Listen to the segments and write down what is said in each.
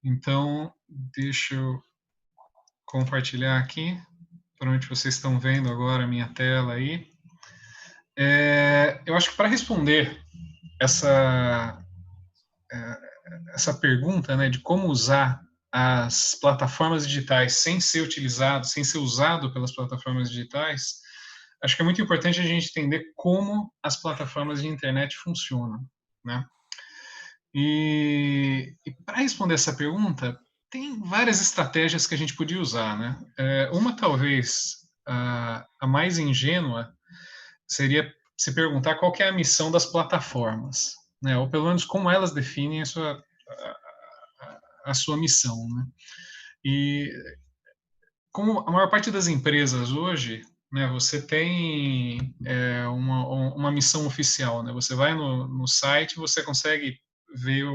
Então, deixa eu compartilhar aqui, provavelmente vocês estão vendo agora a minha tela aí. Eu acho que para responder essa, essa pergunta, né, de como usar as plataformas digitais sem ser usado pelas plataformas digitais, acho que é muito importante a gente entender como as plataformas de internet funcionam, né? E para responder essa pergunta, tem várias estratégias que a gente podia usar, né? Uma talvez a mais ingênua seria se perguntar qual que é a missão das plataformas, né? Ou pelo menos como elas definem a sua missão, né? E como a maior parte das empresas hoje, né, você tem uma missão oficial, né? Você vai no site, você consegue ver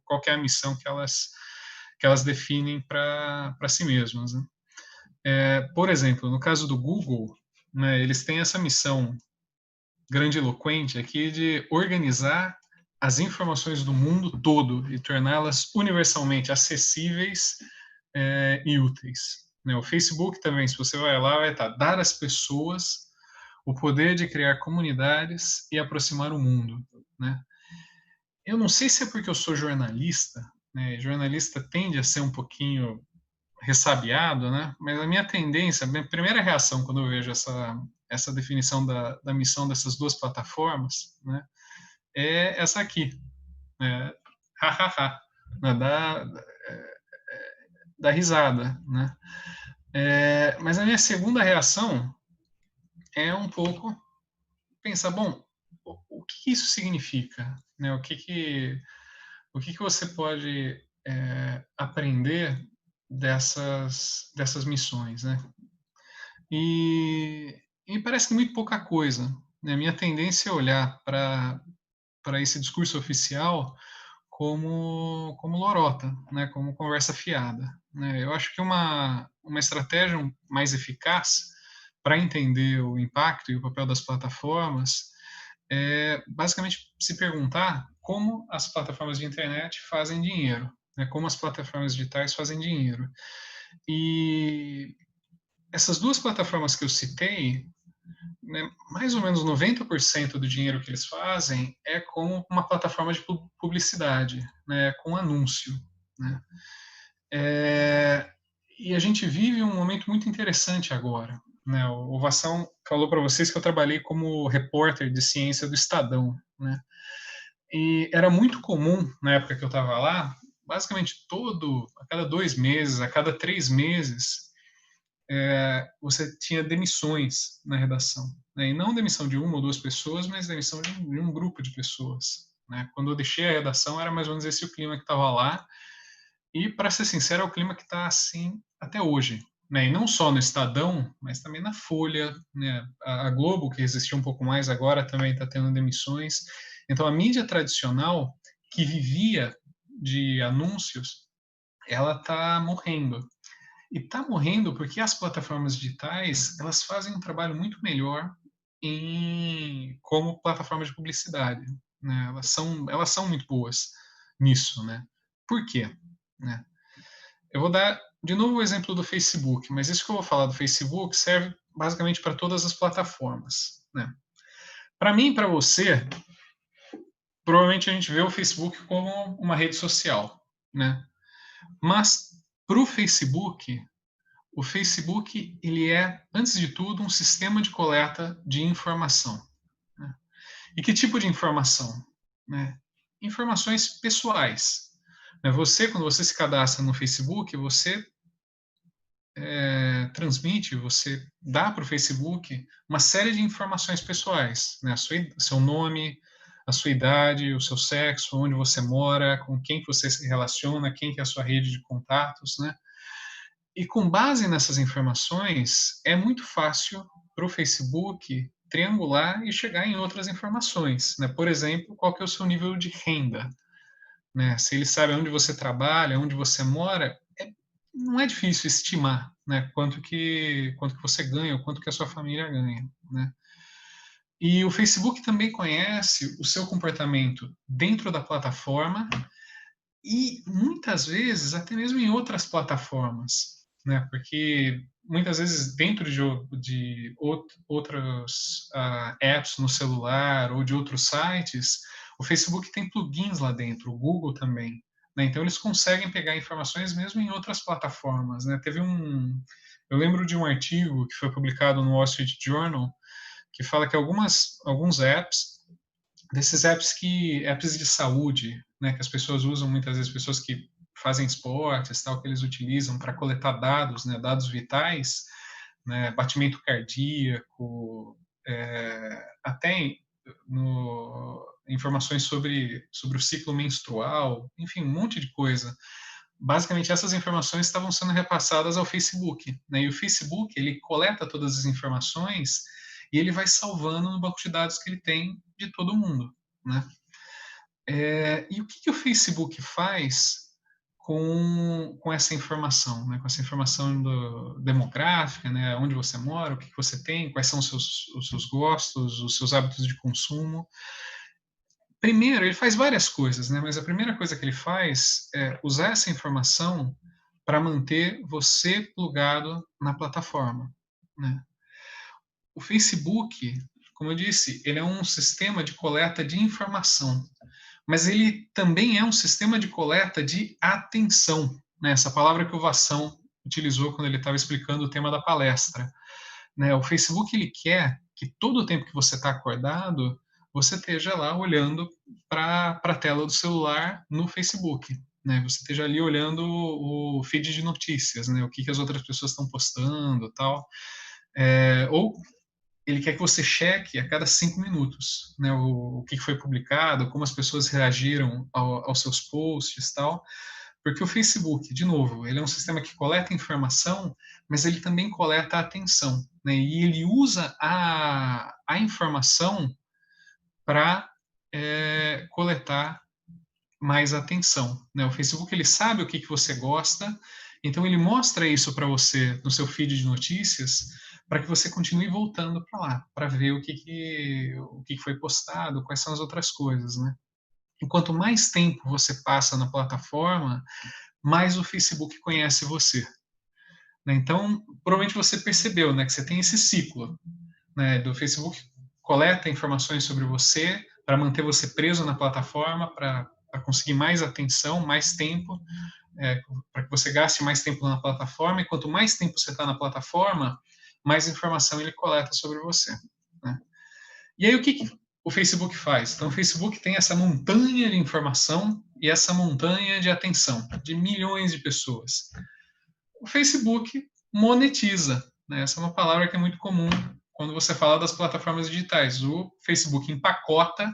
qual que é a missão que elas definem para si mesmas, né? Por exemplo, no caso do Google, né, eles têm essa missão grandiloquente aqui de organizar as informações do mundo todo e torná-las universalmente acessíveis e úteis, né? O Facebook também, se você vai lá, vai estar dar às pessoas o poder de criar comunidades e aproximar o mundo, né? Eu não sei se é porque eu sou jornalista, né? Jornalista tende a ser um pouquinho ressabiado, né? Mas a minha tendência, a minha primeira reação quando eu vejo essa definição da missão dessas duas plataformas, né? É essa aqui, né? Ha, ha, ha, né? Da risada, né? Mas a minha segunda reação é um pouco pensar, bom, o que isso significa, né? O que você pode aprender dessas missões, né? E me parece que muito pouca coisa, né? A minha tendência é olhar para esse discurso oficial como lorota, né? Como conversa fiada, né? Eu acho que uma estratégia mais eficaz para entender o impacto e o papel das plataformas é basicamente se perguntar como as plataformas de internet fazem dinheiro, né? Como as plataformas digitais fazem dinheiro. E essas duas plataformas que eu citei, né, mais ou menos 90% do dinheiro que eles fazem é com uma plataforma de publicidade, né, com anúncio, né? É, e a gente vive um momento muito interessante agora, né? O Vassão falou para vocês que eu trabalhei como repórter de ciência do Estadão, né? E era muito comum na época que eu estava lá, basicamente a cada 2 meses, a cada 3 meses, você tinha demissões na redação, né? E não demissão de uma ou duas pessoas, mas demissão de um grupo de pessoas, né? Quando eu deixei a redação, era mais ou menos esse o clima que estava lá, e para ser sincero, é o clima que está assim até hoje, né? E não só no Estadão, mas também na Folha, né? A Globo, que existia um pouco mais agora, também está tendo demissões. Então, a mídia tradicional, que vivia de anúncios, ela está morrendo. E está morrendo porque as plataformas digitais, elas fazem um trabalho muito melhor como plataforma de publicidade, né? Elas são muito boas nisso, né? Por quê? Né? Eu vou dar de novo o exemplo do Facebook, mas isso que eu vou falar do Facebook serve basicamente para todas as plataformas, né? Para mim e para você, provavelmente a gente vê o Facebook como uma rede social, né? Mas para o Facebook ele é, antes de tudo, um sistema de coleta de informação, né? E que tipo de informação? Né? Informações pessoais. Né? Quando você se cadastra no Facebook, você transmite, você dá para o Facebook uma série de informações pessoais, né? Seu nome, a sua idade, o seu sexo, onde você mora, com quem que você se relaciona, quem que é a sua rede de contatos, né? E com base nessas informações, é muito fácil para o Facebook triangular e chegar em outras informações, né? Por exemplo, qual que é o seu nível de renda, né? Se ele sabe onde você trabalha, onde você mora, não é difícil estimar, né? Quanto que você ganha, ou quanto que a sua família ganha, né? E o Facebook também conhece o seu comportamento dentro da plataforma E muitas vezes até mesmo em outras plataformas, né, porque muitas vezes dentro de outros, apps no celular ou de outros sites, o Facebook tem plugins lá dentro, o Google também, né, então eles conseguem pegar informações mesmo em outras plataformas, né. Eu lembro de um artigo que foi publicado no Wall Street Journal, que fala que alguns apps, desses apps de saúde, né, que as pessoas usam muitas vezes, pessoas que fazem esportes, tal, que eles utilizam para coletar dados, né, dados vitais, né, batimento cardíaco, até informações sobre o ciclo menstrual, enfim, um monte de coisa. Basicamente, essas informações estavam sendo repassadas ao Facebook, né, e o Facebook, ele coleta todas as informações e ele vai salvando no banco de dados que ele tem de todo mundo, né. E o que que o Facebook faz com essa informação, né, com essa informação demográfica, né, onde você mora, o que que você tem, quais são os seus gostos, os seus hábitos de consumo. Primeiro, ele faz várias coisas, né, mas a primeira coisa que ele faz é usar essa informação para manter você plugado na plataforma, né. O Facebook, como eu disse, ele é um sistema de coleta de informação, mas ele também é um sistema de coleta de atenção, né, essa palavra que o Vassão utilizou quando ele estava explicando o tema da palestra, né. O Facebook, ele quer que todo o tempo que você está acordado, você esteja lá olhando para a tela do celular no Facebook, né, você esteja ali olhando o feed de notícias, né, o que que as outras pessoas estão postando, tal. Ou ele quer que você cheque a cada 5 minutos, né, o que foi publicado, como as pessoas reagiram aos seus posts, tal. Porque o Facebook, de novo, ele é um sistema que coleta informação, mas ele também coleta atenção, né, e ele usa a informação para coletar mais atenção, né. O Facebook, ele sabe o que que você gosta, então ele mostra isso para você no seu feed de notícias, para que você continue voltando para lá, para ver o que que foi postado, quais são as outras coisas, né. E quanto mais tempo você passa na plataforma, mais o Facebook conhece você, né. Então, provavelmente você percebeu, né, que você tem esse ciclo, né, do Facebook coleta informações sobre você para manter você preso na plataforma, para conseguir mais atenção, mais tempo, para que você gaste mais tempo na plataforma, e quanto mais tempo você está na plataforma, mais informação ele coleta sobre você, né. E aí o que que o Facebook faz? Então o Facebook tem essa montanha de informação e essa montanha de atenção de milhões de pessoas. O Facebook monetiza, né? Essa é uma palavra que é muito comum quando você fala das plataformas digitais. O Facebook empacota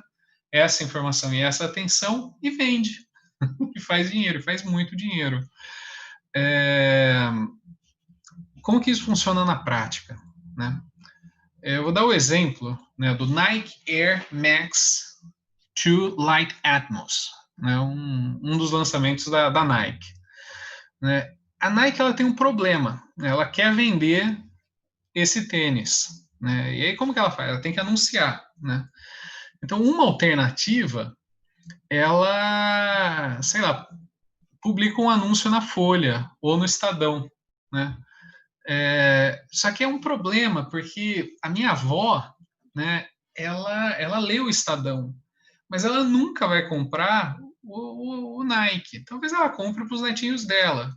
essa informação e essa atenção e vende, e faz dinheiro, faz muito dinheiro. É... Como que isso funciona na prática, né? Eu vou dar o exemplo, né, do Nike Air Max 2 Light Atmos, né, um dos lançamentos da Nike, né? A Nike, ela tem um problema, né? Ela quer vender esse tênis, né? E aí como que ela faz? Ela tem que anunciar, né? Então uma alternativa, ela, sei lá, publica um anúncio na Folha ou no Estadão, né? Só que é um problema, porque a minha avó, né, ela lê o Estadão, mas ela nunca vai comprar o Nike. Talvez ela compre para os netinhos dela,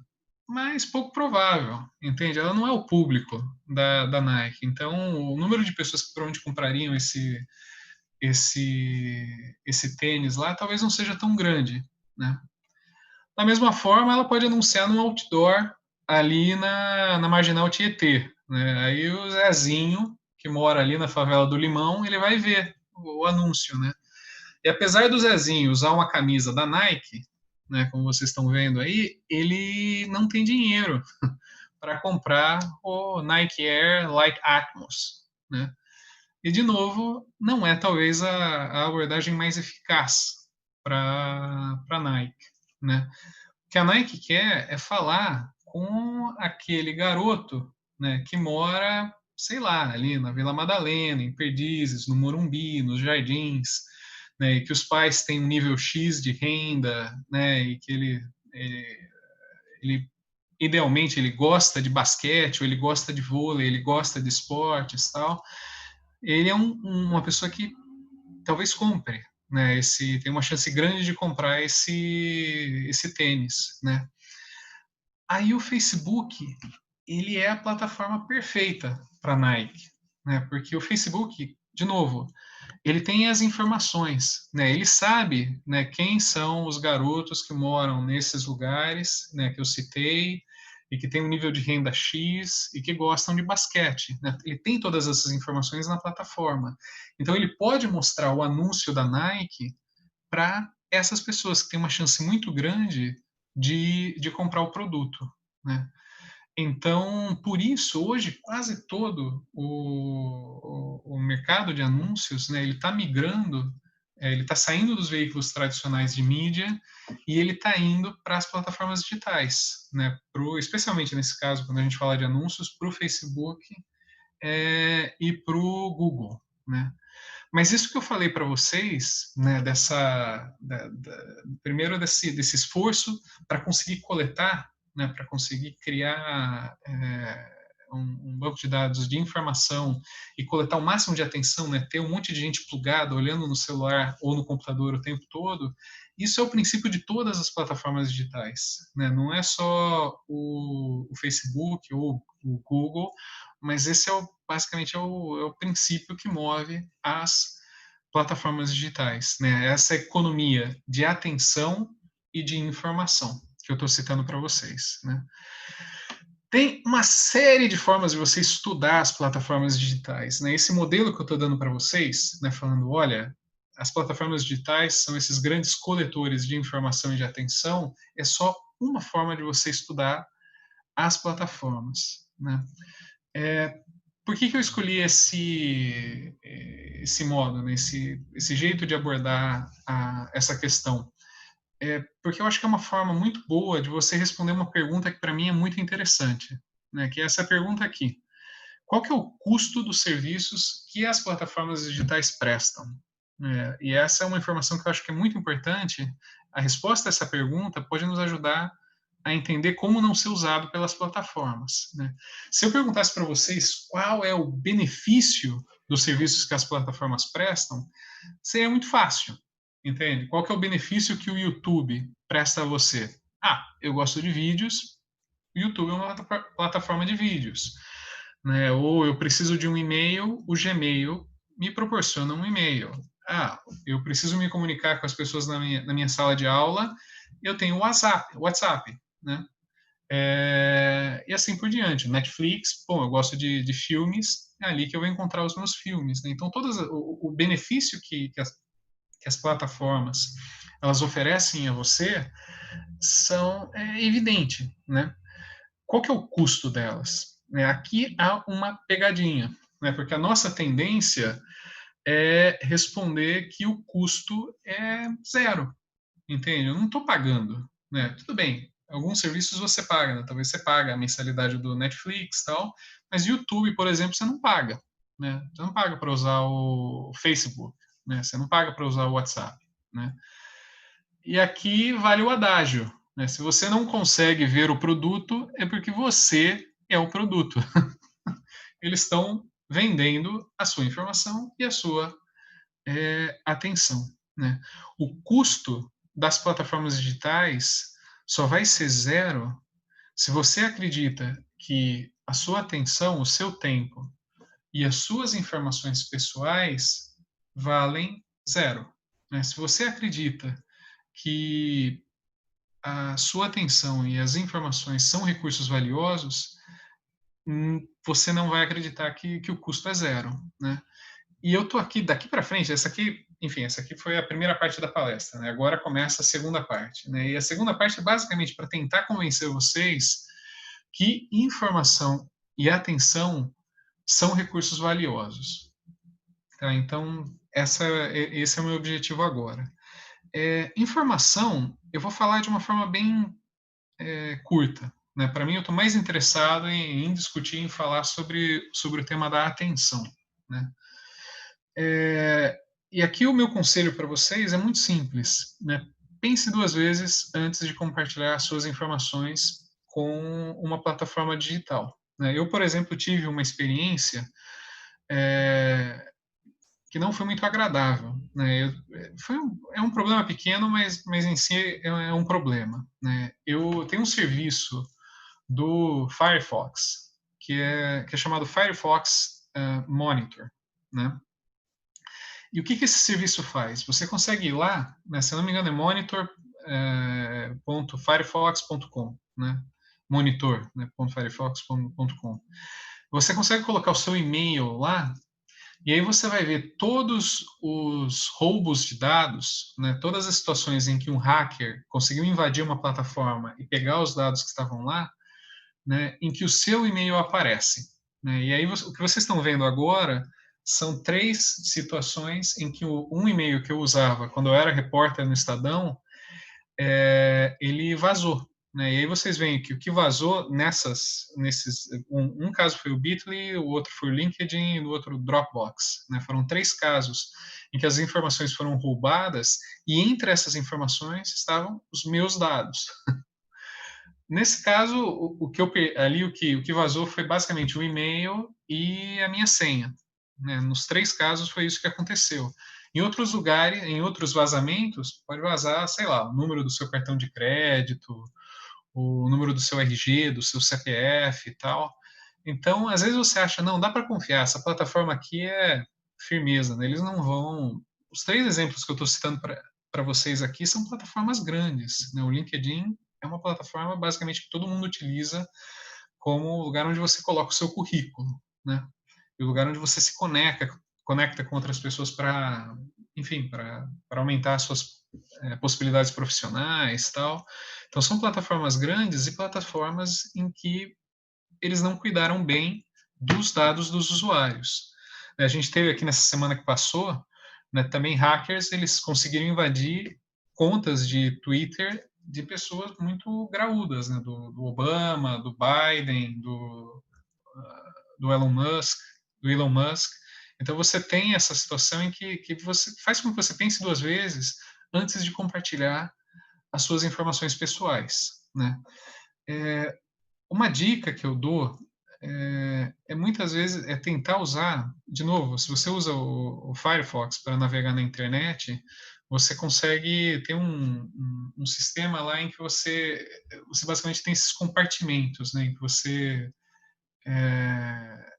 mas pouco provável, entende? Ela não é o público da Nike. Então, o número de pessoas que provavelmente comprariam esse tênis lá talvez não seja tão grande, né? Da mesma forma, ela pode anunciar no outdoor ali na Marginal Tietê, né? Aí o Zezinho, que mora ali na favela do Limão, ele vai ver o anúncio, né? E apesar do Zezinho usar uma camisa da Nike, né, como vocês estão vendo aí, ele não tem dinheiro para comprar o Nike Air Light Atmos, né? E de novo, não é talvez a abordagem mais eficaz para a Nike, né? O que a Nike quer é falar com aquele garoto, né, que mora, sei lá, ali na Vila Madalena, em Perdizes, no Morumbi, nos Jardins, né, e que os pais têm um nível X de renda, né, e que ele idealmente ele gosta de basquete, ou ele gosta de vôlei, ele gosta de esportes, tal, ele é uma pessoa que talvez compre, né, tem uma chance grande de comprar esse tênis, né. Aí o Facebook, ele é a plataforma perfeita para Nike, né, porque o Facebook, de novo, ele tem as informações, né, ele sabe, né, quem são os garotos que moram nesses lugares, né, que eu citei, e que têm um nível de renda X e que gostam de basquete, né, ele tem todas essas informações na plataforma. Então ele pode mostrar o anúncio da Nike para essas pessoas que têm uma chance muito grande de comprar o produto, né. Então, por isso, hoje, quase todo o mercado de anúncios, né, ele está migrando, ele está saindo dos veículos tradicionais de mídia e ele está indo para as plataformas digitais, né, especialmente nesse caso, quando a gente fala de anúncios, para o Facebook e para o Google, né. Mas isso que eu falei para vocês, né, primeiro desse esforço para conseguir coletar, né, para conseguir criar um banco de dados de informação e coletar o máximo de atenção, né, ter um monte de gente plugada olhando no celular ou no computador o tempo todo, isso é o princípio de todas as plataformas digitais, né? Não é só o Facebook ou o Google, mas esse basicamente é o princípio que move as plataformas digitais, né? Essa economia de atenção e de informação que eu estou citando para vocês, né? Tem uma série de formas de você estudar as plataformas digitais, né? Esse modelo que eu estou dando para vocês, né, falando, olha, as plataformas digitais são esses grandes coletores de informação e de atenção, é só uma forma de você estudar as plataformas, né? Por que eu escolhi esse modo, né? Esse jeito de abordar essa questão? Porque eu acho que é uma forma muito boa de você responder uma pergunta que para mim é muito interessante, né? Que é essa pergunta aqui: qual que é o custo dos serviços que as plataformas digitais prestam? E essa é uma informação que eu acho que é muito importante. A resposta a essa pergunta pode nos ajudar a entender como não ser usado pelas plataformas, né? Se eu perguntasse para vocês qual é o benefício dos serviços que as plataformas prestam, seria muito fácil, entende? Qual que é o benefício que o YouTube presta a você? Ah, eu gosto de vídeos, o YouTube é uma plataforma de vídeos, né? Ou eu preciso de um e-mail, o Gmail me proporciona um e-mail. Ah, eu preciso me comunicar com as pessoas na minha sala de aula, eu tenho o WhatsApp, né? E assim por diante. Netflix, bom, eu gosto de filmes, é ali que eu vou encontrar os meus filmes, né? Então, o benefício que as plataformas elas oferecem a você é evidente, né? Qual que é o custo delas? Aqui há uma pegadinha, né? Porque a nossa tendência é responder que o custo é zero, entende? Eu não estou pagando, né? Tudo bem, alguns serviços você paga, né? Talvez você paga a mensalidade do Netflix, tal, mas YouTube, por exemplo, você não paga, né? Você não paga para usar o Facebook, né? Você não paga para usar o WhatsApp, né? E aqui vale o adágio, né? Se você não consegue ver o produto, é porque você é o produto. Eles estão vendendo a sua informação e a sua atenção, né? O custo das plataformas digitais só vai ser zero se você acredita que a sua atenção, o seu tempo e as suas informações pessoais valem zero, né? Se você acredita que a sua atenção e as informações são recursos valiosos, você não vai acreditar que o custo é zero, né? E eu tô aqui, daqui para frente, essa aqui foi a primeira parte da palestra, né? Agora começa a segunda parte, né? E a segunda parte é basicamente para tentar convencer vocês que informação e atenção são recursos valiosos. Tá? Então, esse é o meu objetivo agora. Informação, eu vou falar de uma forma bem curta. Né? Para mim, eu estou mais interessado em discutir, em falar sobre o tema da atenção. Né? E aqui o meu conselho para vocês é muito simples, né? Pense 2 vezes antes de compartilhar suas informações com uma plataforma digital, né. Eu, por exemplo, tive uma experiência, eh, que não foi muito agradável, né. É um problema pequeno, mas em si é um problema, né. Eu tenho um serviço do Firefox, que é chamado Firefox, Monitor, né. E o que esse serviço faz? Você consegue ir lá, né, se eu não me engano é monitor, ponto firefox.com, né, monitor, né, ponto firefox.com. Você consegue colocar o seu e-mail lá, e aí você vai ver todos os roubos de dados, né, todas as situações em que um hacker conseguiu invadir uma plataforma e pegar os dados que estavam lá, né, em que o seu e-mail aparece, né? E aí o que vocês estão vendo agora são 3 situações em que um e-mail que eu usava quando eu era repórter no Estadão, ele vazou, né? E aí vocês veem que o que vazou nesses, um caso foi o Bitly, o outro foi o LinkedIn e o outro o Dropbox, né? Foram 3 casos em que as informações foram roubadas e entre essas informações estavam os meus dados. Nesse caso, o que eu ali o que vazou foi basicamente o e-mail e a minha senha, né, nos 3 casos foi isso que aconteceu. Em outros lugares, em outros vazamentos, pode vazar, sei lá, o número do seu cartão de crédito, o número do seu RG, do seu CPF e tal. Então, às vezes você acha: "Não, dá para confiar, essa plataforma aqui é firmeza, né, eles não vão". Os 3 exemplos que eu estou citando para vocês aqui são plataformas grandes, né, o LinkedIn é uma plataforma basicamente que todo mundo utiliza como lugar onde você coloca o seu currículo, né, e o lugar onde você se conecta com outras pessoas para, enfim, para aumentar as suas, possibilidades profissionais, tal. Então são plataformas grandes e plataformas em que eles não cuidaram bem dos dados dos usuários. A gente teve aqui nessa semana que passou, né, também hackers, eles conseguiram invadir contas de Twitter de pessoas muito graúdas, né, do Obama, do Biden, do Elon Musk, do Elon Musk. Então você tem essa situação em que você faz com que você pense 2 vezes antes de compartilhar as suas informações pessoais, né. Uma dica que eu dou muitas vezes tentar usar, de novo, se você usa o Firefox para navegar na internet, você consegue ter um sistema lá em que você basicamente tem esses compartimentos, né, em que você é,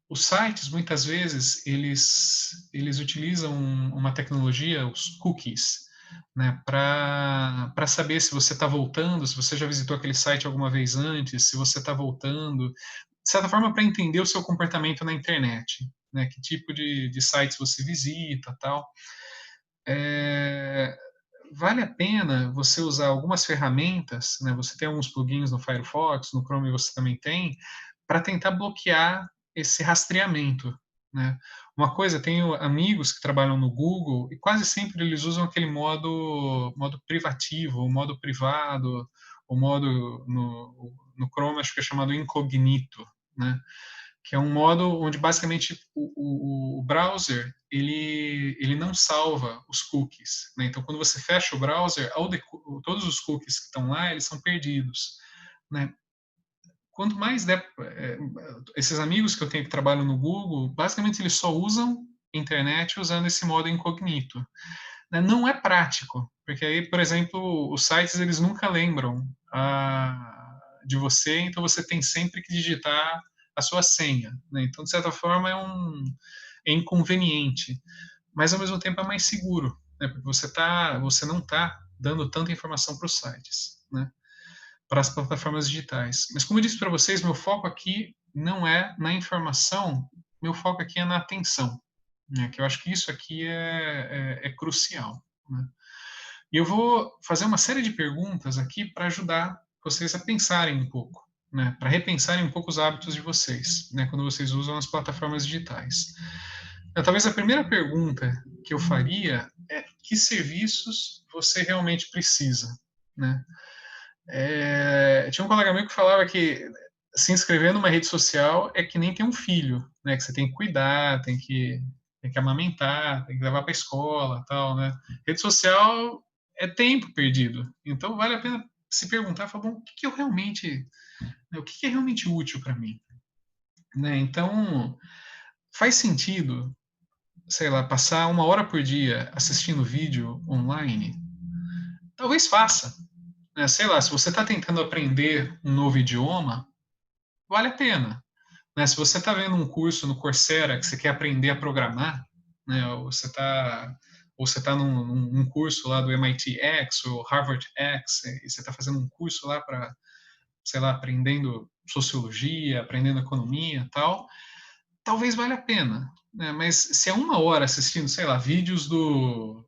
os sites muitas vezes eles utilizam uma tecnologia, os cookies, né, para saber se você está voltando, se você já visitou aquele site alguma vez antes, se você está voltando, de certa forma para entender o seu comportamento na internet, né, que tipo de sites você visita, tal. É, vale a pena você usar algumas ferramentas, né? Você tem alguns plugins no Firefox, no Chrome você também tem, para tentar bloquear esse rastreamento, né? Uma coisa, tenho amigos que trabalham no Google e quase sempre eles usam aquele modo privativo, o modo privado, o modo no Chrome acho que é chamado incognito, né? Que é um modo onde basicamente o browser ele não salva os cookies, né? Então quando você fecha o browser, todos os cookies que estão lá eles são perdidos, né? Quanto mais der, esses amigos que eu tenho que trabalham no Google, basicamente eles só usam internet usando esse modo incognito, né? Não é prático, porque aí, por exemplo, os sites eles nunca lembram de você, então você tem sempre que digitar a sua senha, né? Então, de certa forma, é inconveniente, mas ao mesmo tempo é mais seguro, né? Porque você não está dando tanta informação para os sites, né? Para as plataformas digitais. Mas como eu disse para vocês, meu foco aqui não é na informação, meu foco aqui é na atenção, né? Que eu acho que isso aqui é crucial, né? E eu vou fazer uma série de perguntas aqui para ajudar vocês a pensarem um pouco, né? Para repensarem um pouco os hábitos de vocês, né? Quando vocês usam as plataformas digitais. Talvez a primeira pergunta que eu faria é que serviços você realmente precisa, né? Tinha um colega meu que falava que se inscrever numa rede social é que nem ter um filho, né? Que você tem que cuidar, tem que tem que amamentar, tem que levar para a escola, tal, né? Rede social é tempo perdido. Então vale a pena se perguntar, falar, bom, o que que eu realmente, né, o que que é realmente útil para mim, né? Então faz sentido, sei lá, passar 1 hora por dia assistindo vídeo online? Talvez faça, né? Sei lá, se você está tentando aprender um novo idioma, vale a pena, né? Se você está vendo um curso no Coursera que você quer aprender a programar, né? Ou você está num curso lá do MIT X ou Harvard X e você está fazendo um curso lá para, sei lá, aprendendo sociologia, aprendendo economia, e tal, talvez valha a pena, né? Mas se é 1 hora assistindo, sei lá, vídeos do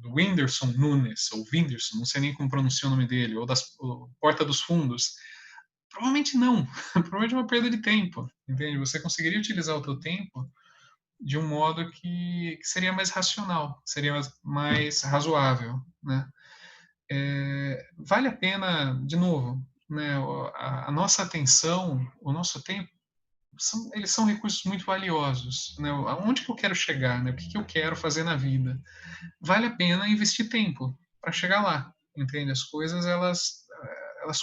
Whindersson Nunes, ou Whindersson, não sei nem como pronuncia o nome dele, ou o Porta dos Fundos, provavelmente não. Provavelmente é uma perda de tempo, entende? Você conseguiria utilizar o teu tempo de um modo que seria mais racional, seria mais razoável, né? Vale a pena, de novo, né, a nossa atenção, o nosso tempo, eles são recursos muito valiosos, né? Aonde que eu quero chegar, né? O que que eu quero fazer na vida? Vale a pena investir tempo para chegar lá, entende? As coisas, elas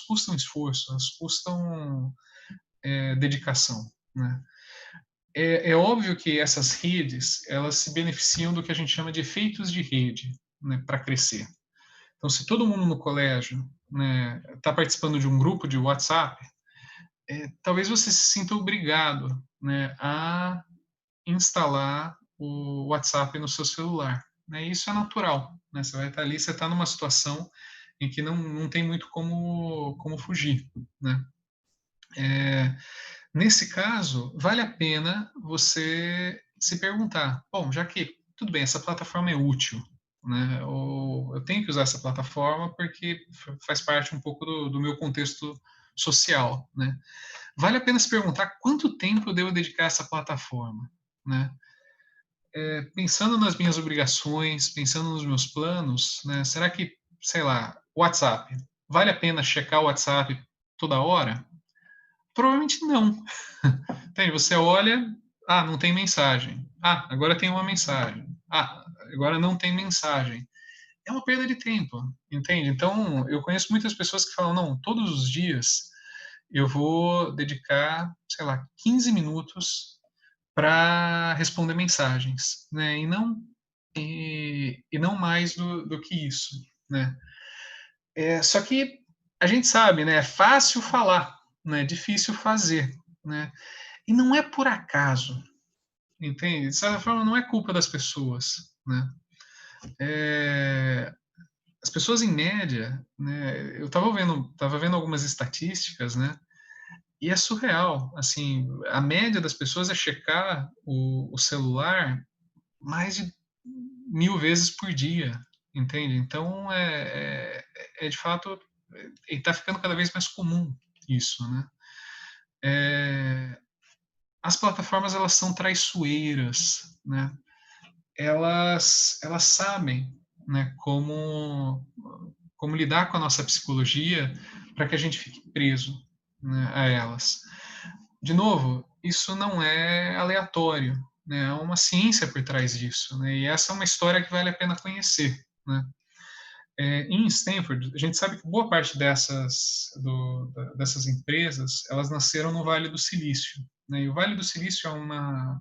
custam esforço, elas custam dedicação, né? É óbvio que essas redes, elas se beneficiam do que a gente chama de efeitos de rede, né, para crescer. Então, se todo mundo no colégio, né, está participando de um grupo de WhatsApp, talvez você se sinta obrigado, né, a instalar o WhatsApp no seu celular, né? Isso é natural, né? Você vai estar ali, você está numa situação em que não tem muito como fugir, né? É, Nesse caso, vale a pena você se perguntar: bom, já que tudo bem, essa plataforma é útil, né? Ou eu tenho que usar essa plataforma porque faz parte um pouco do meu contexto social, né? Vale a pena se perguntar quanto tempo eu devo dedicar a essa plataforma, né? Pensando nas minhas obrigações, pensando nos meus planos, né? Será que, sei lá, WhatsApp, vale a pena checar o WhatsApp toda hora? Provavelmente não. Entende? Você olha, não tem mensagem. Agora tem uma mensagem. Agora não tem mensagem. É uma perda de tempo, entende? Então, eu conheço muitas pessoas que falam, não, todos os dias eu vou dedicar, sei lá, 15 minutos para responder mensagens, né? E não mais do que isso, né? Só que a gente sabe, né? É fácil falar, né? É difícil fazer, né? E não é por acaso, entende? De certa forma, não é culpa das pessoas, né? É, as pessoas em média, né? Eu estava vendo algumas estatísticas, né? E é surreal, assim, a média das pessoas é checar o celular mais de 1000 vezes por dia, entende? Então, de fato, está ficando cada vez mais comum isso, né? É, as plataformas, elas são traiçoeiras, né? Elas sabem, né, como lidar com a nossa psicologia para que a gente fique preso, né, a elas. De novo, isso não é aleatório, né? Há uma ciência por trás disso, né? E essa é uma história que vale a pena conhecer, né? Em Stanford, a gente sabe que boa parte dessas empresas, elas nasceram no Vale do Silício, né? E o Vale do Silício é uma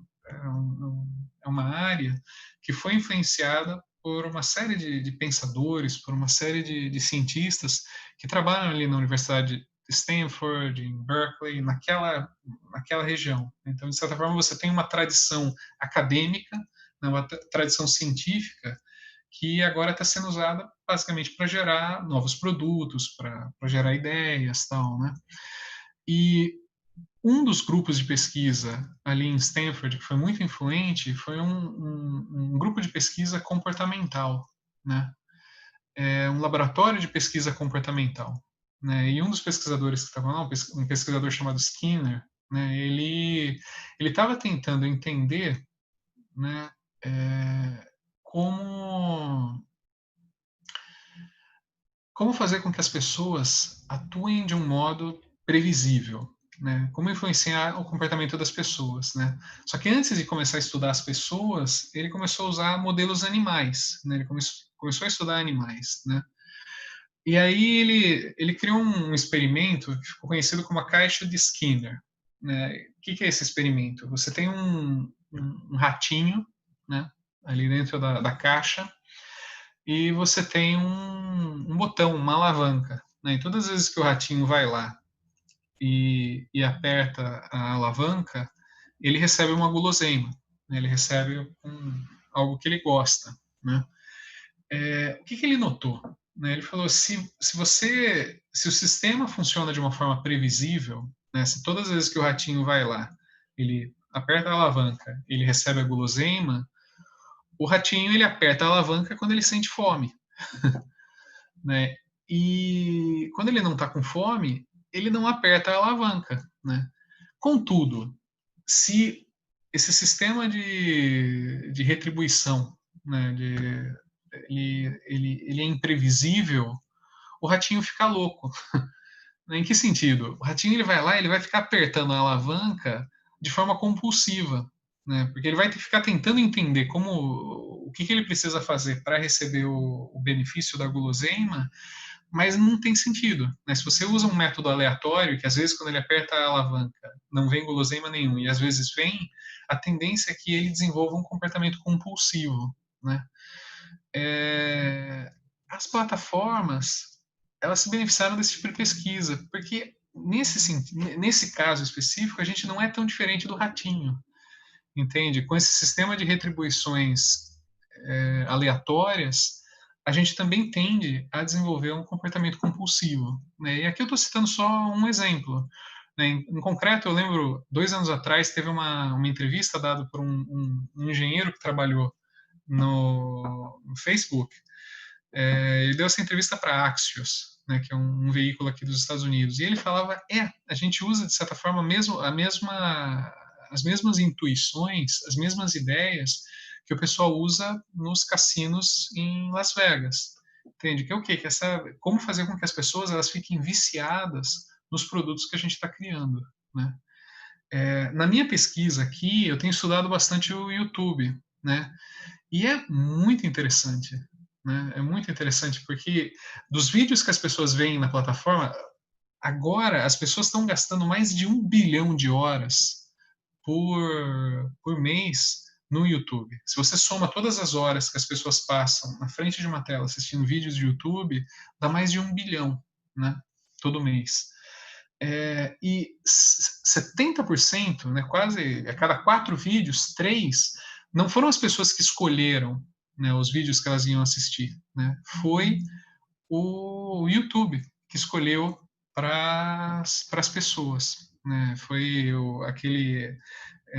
área que foi influenciada por uma série de pensadores, por uma série de cientistas que trabalham ali na Universidade de Stanford, em Berkeley, naquela região. Então, de certa forma, você tem uma tradição acadêmica, né, uma tradição científica que agora está sendo usada basicamente para gerar novos produtos, para gerar ideias, tal, né? E um dos grupos de pesquisa ali em Stanford que foi muito influente foi um grupo de pesquisa comportamental, né? Um laboratório de pesquisa comportamental, né? E um dos pesquisadores que estava lá, um pesquisador chamado Skinner, né? Ele estava tentando entender, né? Como como fazer com que as pessoas atuem de um modo previsível, né? Como influenciar o comportamento das pessoas, né? Só que antes de começar a estudar as pessoas, ele começou a usar modelos animais, né? Ele começou a estudar animais, né? E aí ele criou um experimento que ficou conhecido como a caixa de Skinner, né? O que é esse experimento? Você tem um ratinho, né? Ali dentro da caixa e você tem um botão, uma alavanca, né? E todas as vezes que o ratinho vai lá e aperta a alavanca, ele recebe uma guloseima, né? Ele recebe algo que ele gosta, né? O que ele notou? Né? Ele falou: se o sistema funciona de uma forma previsível, né? Se todas as vezes que o ratinho vai lá, ele aperta a alavanca, ele recebe a guloseima, o ratinho ele aperta a alavanca quando ele sente fome, né? E quando ele não está com fome, ele não aperta a alavanca, né? Contudo, se esse sistema de retribuição, né, ele é imprevisível, o ratinho fica louco. Em que sentido? O ratinho ele vai lá, ele vai ficar apertando a alavanca de forma compulsiva, né? Porque ele vai ter que ficar tentando entender o que ele precisa fazer para receber o benefício da guloseima, mas não tem sentido, né? Se você usa um método aleatório, que às vezes quando ele aperta a alavanca não vem guloseima nenhum e às vezes vem, a tendência é que ele desenvolva um comportamento compulsivo, né? As plataformas elas se beneficiaram desse tipo de pesquisa, porque nesse caso específico a gente não é tão diferente do ratinho, entende? Com esse sistema de retribuições aleatórias, a gente também tende a desenvolver um comportamento compulsivo, né? E aqui eu estou citando só um exemplo. Né? Em concreto, eu lembro, 2 anos atrás, teve uma entrevista dada por um engenheiro que trabalhou no Facebook. Ele deu essa entrevista para a Axios, né, que é um veículo aqui dos Estados Unidos, e ele falava, a gente usa, de certa forma, as mesmas intuições, as mesmas ideias que o pessoal usa nos cassinos em Las Vegas. Entende? Que é o quê? Como fazer com que as pessoas elas fiquem viciadas nos produtos que a gente está criando, né? Na minha pesquisa aqui, eu tenho estudado bastante o YouTube, né? E é muito interessante, né? É muito interessante porque dos vídeos que as pessoas veem na plataforma, agora as pessoas estão gastando mais de 1 bilhão de horas por mês no YouTube. Se você soma todas as horas que as pessoas passam na frente de uma tela assistindo vídeos de YouTube, dá mais de 1 bilhão, né? Todo mês. E 70%, né, quase a cada 4 vídeos, 3 não foram as pessoas que escolheram, né, os vídeos que elas iam assistir, né? Foi o YouTube que escolheu para as pessoas, né? Foi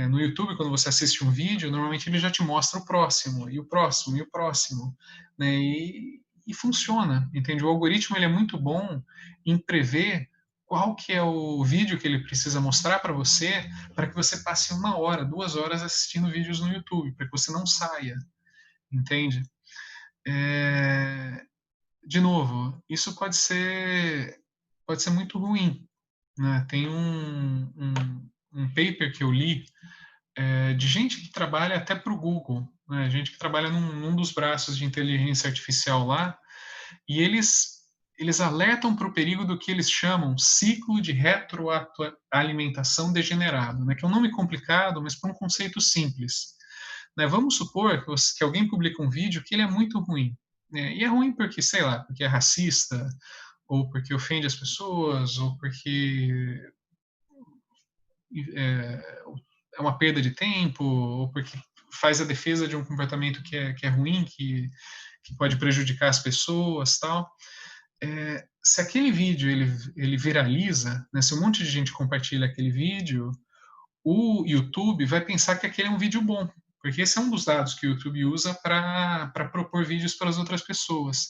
no YouTube, quando você assiste um vídeo, normalmente ele já te mostra o próximo, e o próximo, e o próximo, né? E funciona, entende? O algoritmo ele é muito bom em prever qual que é o vídeo que ele precisa mostrar para que você passe 1 hora, 2 horas assistindo vídeos no YouTube, para que você não saia, entende? É, de novo, isso pode ser muito ruim, né? Tem um paper que eu li de gente que trabalha até para o Google, né? Gente que trabalha num dos braços de inteligência artificial lá, e eles alertam para o perigo do que eles chamam ciclo de retroalimentação degenerado, né? Que é um nome complicado, mas para um conceito simples. Né? Vamos supor que alguém publica um vídeo que ele é muito ruim, né? E é ruim porque, sei lá, porque é racista, ou porque ofende as pessoas, ou porque é, é uma perda de tempo, ou porque faz a defesa de um comportamento que é ruim, que pode prejudicar as pessoas, tal. Se aquele vídeo ele viraliza, né, se um monte de gente compartilha aquele vídeo, o YouTube vai pensar que aquele é um vídeo bom, porque esse é um dos dados que o YouTube usa para propor vídeos para as outras pessoas.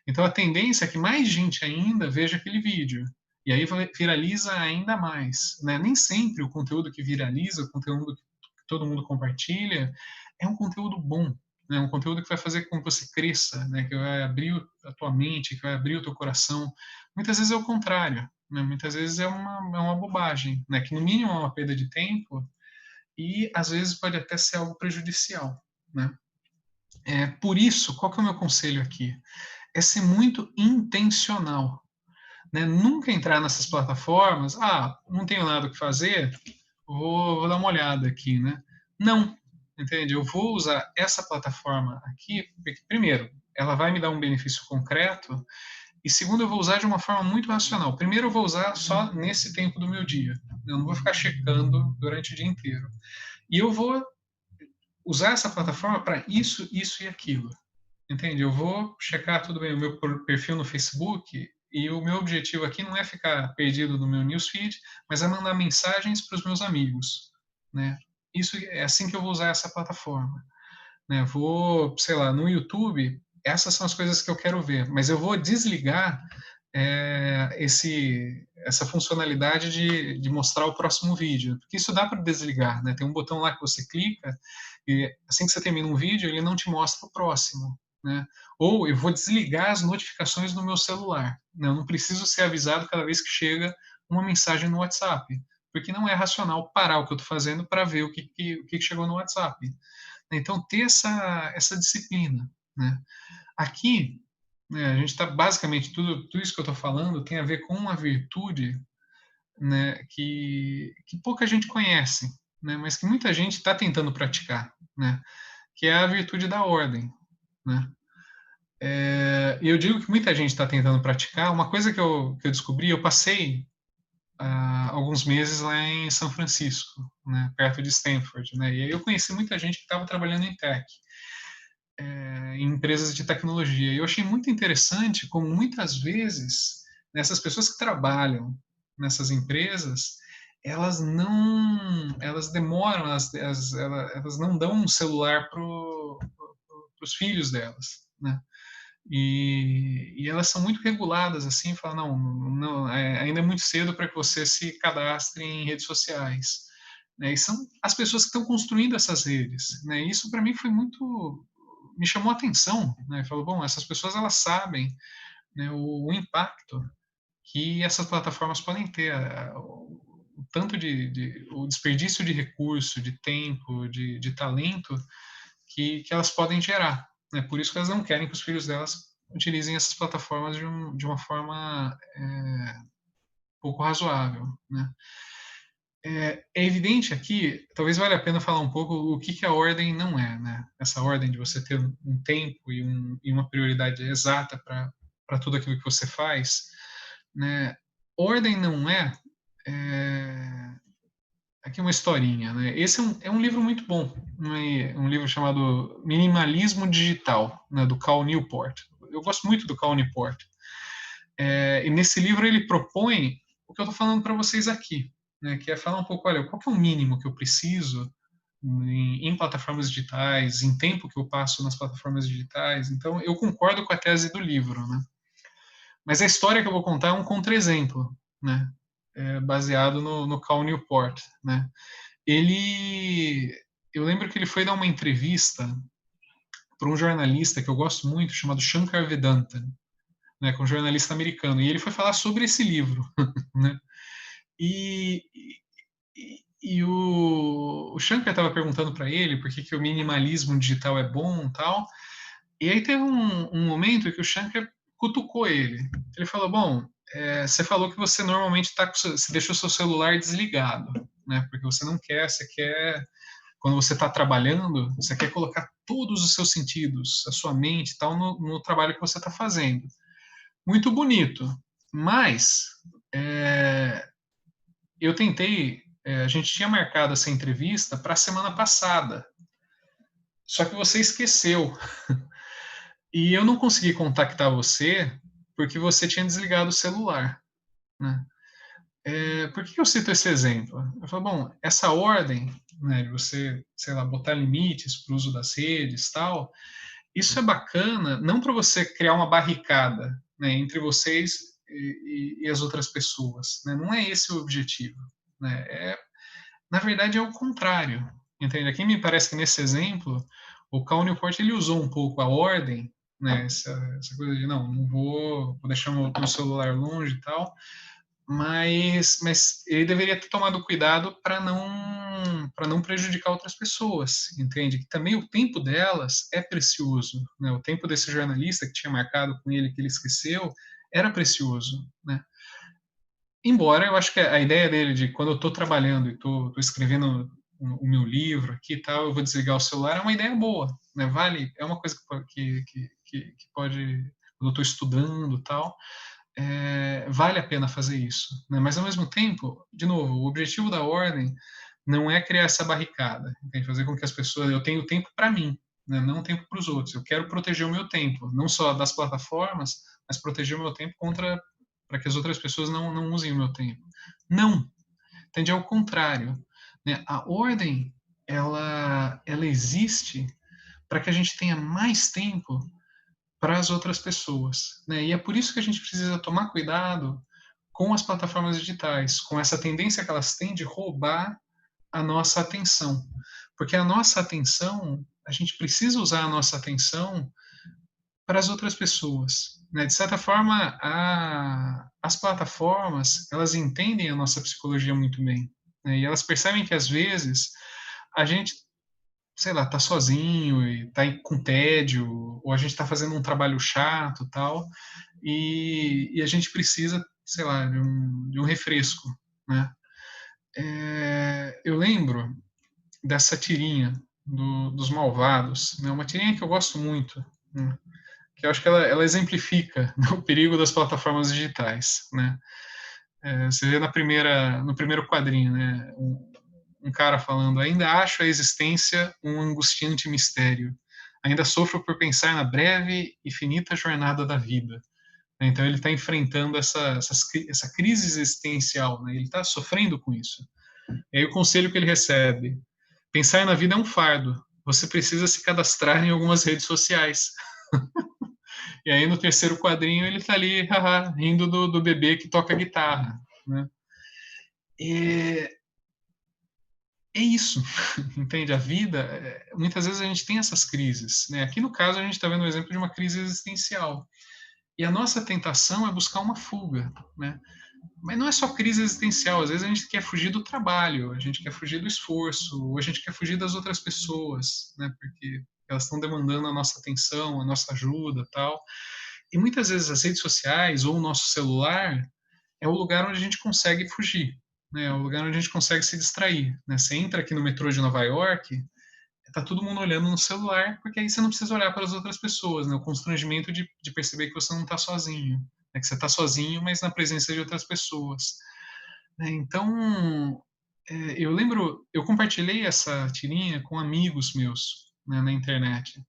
Então a tendência é que mais gente ainda veja aquele vídeo. E aí viraliza ainda mais. Né? Nem sempre o conteúdo que viraliza, o conteúdo que todo mundo compartilha, é um conteúdo bom. Né? Um conteúdo que vai fazer com que você cresça, né? Que vai abrir a tua mente, que vai abrir o teu coração Muitas vezes é o contrário, né, muitas vezes é uma bobagem, né, que no mínimo é uma perda de tempo e às vezes pode até ser algo prejudicial, né. Por isso, qual que é o meu conselho aqui? É ser muito intencional, né, nunca entrar nessas plataformas: "Ah, não tenho nada o que fazer, vou dar uma olhada aqui", né. Não, entende? Eu vou usar essa plataforma aqui, porque primeiro, ela vai me dar um benefício concreto e segundo, eu vou usar de uma forma muito racional. Primeiro, eu vou usar só nesse tempo do meu dia. Eu não vou ficar checando durante o dia inteiro. E eu vou usar essa plataforma para isso, isso e aquilo. Entende? Eu vou checar tudo bem o meu perfil no Facebook e o meu objetivo aqui não é ficar perdido no meu newsfeed, mas é mandar mensagens para os meus amigos, né? Isso é assim que eu vou usar essa plataforma, né? Vou, sei lá, no YouTube, essas são as coisas que eu quero ver, mas eu vou desligar essa funcionalidade de mostrar o próximo vídeo, porque isso dá para desligar, né? Tem um botão lá que você clica e assim que você termina um vídeo, ele não te mostra o próximo, né? Ou eu vou desligar as notificações no meu celular, né? Eu não preciso ser avisado cada vez que chega uma mensagem no WhatsApp, porque não é racional parar o que eu estou fazendo para ver o que chegou no WhatsApp. Então, ter essa disciplina, né? Aqui, né, a gente está basicamente, tudo isso que eu estou falando tem a ver com uma virtude, né, que pouca gente conhece, né, mas que muita gente está tentando praticar, né, que é a virtude da ordem, né. E eu digo que muita gente está tentando praticar. Uma coisa que eu descobri, eu passei alguns meses lá em São Francisco, né, perto de Stanford, né, e aí eu conheci muita gente que estava trabalhando em tech, em empresas de tecnologia. E eu achei muito interessante como muitas vezes essas pessoas que trabalham nessas empresas, elas demoram, elas não dão um celular para os filhos delas, né? E elas são muito reguladas assim, falam não, ainda é muito cedo para que você se cadastre em redes sociais, né? E são as pessoas que estão construindo essas redes, né? Isso para mim foi muito, me chamou a atenção, né? Falou, bom, essas pessoas elas sabem, né, o impacto que essas plataformas podem ter, o tanto o desperdício de recurso, de tempo, de talento que elas podem gerar, né? Por isso que elas não querem que os filhos delas utilizem essas plataformas de uma forma pouco razoável, né? É evidente aqui, talvez valha a pena falar um pouco o que a ordem não é, né? Essa ordem de você ter um tempo e uma prioridade exata para tudo aquilo que você faz, né? Ordem não é aqui uma historinha, né? Esse é um livro muito bom, né? Um livro chamado Minimalismo Digital, né? Do Cal Newport. Eu gosto muito do Cal Newport. E nesse livro ele propõe o que eu estou falando para vocês aqui, né? Que é falar um pouco, olha, qual que é o mínimo que eu preciso em plataformas digitais, em tempo que eu passo nas plataformas digitais. Então, eu concordo com a tese do livro, né? Mas a história que eu vou contar é um contra-exemplo, né? Baseado no Cal Newport, né? Ele, eu lembro que ele foi dar uma entrevista para um jornalista que eu gosto muito, chamado Shankar Vedanta, né? Com um jornalista americano. E ele foi falar sobre esse livro, né? E, e o Shankar estava perguntando para ele por que o minimalismo digital é bom e tal. E aí teve um momento que o Shankar cutucou ele. Ele falou: bom, você falou que você normalmente você deixa o seu celular desligado, né? Porque você quer, quando você está trabalhando, você quer colocar todos os seus sentidos, a sua mente e tal, no trabalho que você está fazendo. Muito bonito, mas é, eu tentei, a gente tinha marcado essa entrevista para a semana passada, só que você esqueceu. E eu não consegui contactar você porque você tinha desligado o celular, né? Por que eu cito esse exemplo? Eu falo, bom, essa ordem, né, de você, sei lá, botar limites para o uso das redes, tal, isso é bacana, não para você criar uma barricada, né, entre vocês e as outras pessoas, né? Não é esse o objetivo, né? Na verdade, é o contrário, entende? Aqui me parece que nesse exemplo, o Cal Newport ele usou um pouco a ordem, né? Essa coisa de, não vou deixar meu celular longe e tal, mas ele deveria ter tomado cuidado para não prejudicar outras pessoas, entende? Que também o tempo delas é precioso, né? O tempo desse jornalista que tinha marcado com ele que ele esqueceu era precioso, né? Embora eu acho que a ideia dele de quando eu estou trabalhando e estou escrevendo o meu livro aqui e tal, eu vou desligar o celular, é uma ideia boa, né? Vale, é uma coisa que pode, quando eu estou estudando e tal, vale a pena fazer isso, né? Mas ao mesmo tempo, de novo, o objetivo da ordem não é criar essa barricada, tem fazer com que as pessoas, eu tenho tempo para mim, né? Não tempo para os outros. Eu quero proteger o meu tempo, não só das plataformas, mas proteger o meu tempo contra para que as outras pessoas não usem o meu tempo. Não, tende ao contrário, né? A ordem ela existe para que a gente tenha mais tempo para as outras pessoas, né? E é por isso que a gente precisa tomar cuidado com as plataformas digitais, com essa tendência que elas têm de roubar a nossa atenção. Porque a nossa atenção, a gente precisa usar a nossa atenção para as outras pessoas, né? De certa forma, as plataformas, elas entendem a nossa psicologia muito bem, né? E elas percebem que às vezes a gente, sei lá, tá sozinho e tá com tédio, ou a gente tá fazendo um trabalho chato, tal, e a gente precisa, sei lá, de um refresco, né? Eu lembro dessa tirinha dos Malvados, né? Uma tirinha que eu gosto muito, né? Que eu acho que ela exemplifica o perigo das plataformas digitais, né? Você vê no primeiro quadrinho, né? Um cara falando: ainda acho a existência um angustiante mistério. Ainda sofro por pensar na breve e finita jornada da vida. Então ele está enfrentando essa crise existencial, né? Ele está sofrendo com isso. E aí o conselho que ele recebe: pensar na vida é um fardo. Você precisa se cadastrar em algumas redes sociais. E aí no terceiro quadrinho ele está ali haha, rindo do bebê que toca guitarra, né? E é isso, entende? A vida, muitas vezes a gente tem essas crises, né? Aqui no caso a gente está vendo o exemplo de uma crise existencial. E a nossa tentação é buscar uma fuga, né? Mas não é só crise existencial, às vezes a gente quer fugir do trabalho, a gente quer fugir do esforço, ou a gente quer fugir das outras pessoas, né? Porque elas estão demandando a nossa atenção, a nossa ajuda, tal. E muitas vezes as redes sociais ou o nosso celular é o lugar onde a gente consegue fugir, né? É o lugar onde a gente consegue se distrair, né? Você entra aqui no metrô de Nova York, tá todo mundo olhando no celular, porque aí você não precisa olhar para as outras pessoas, né? O constrangimento de perceber que você não está sozinho, né? Que você está sozinho, mas na presença de outras pessoas, né? Então, eu lembro, eu compartilhei essa tirinha com amigos meus, né, na internet.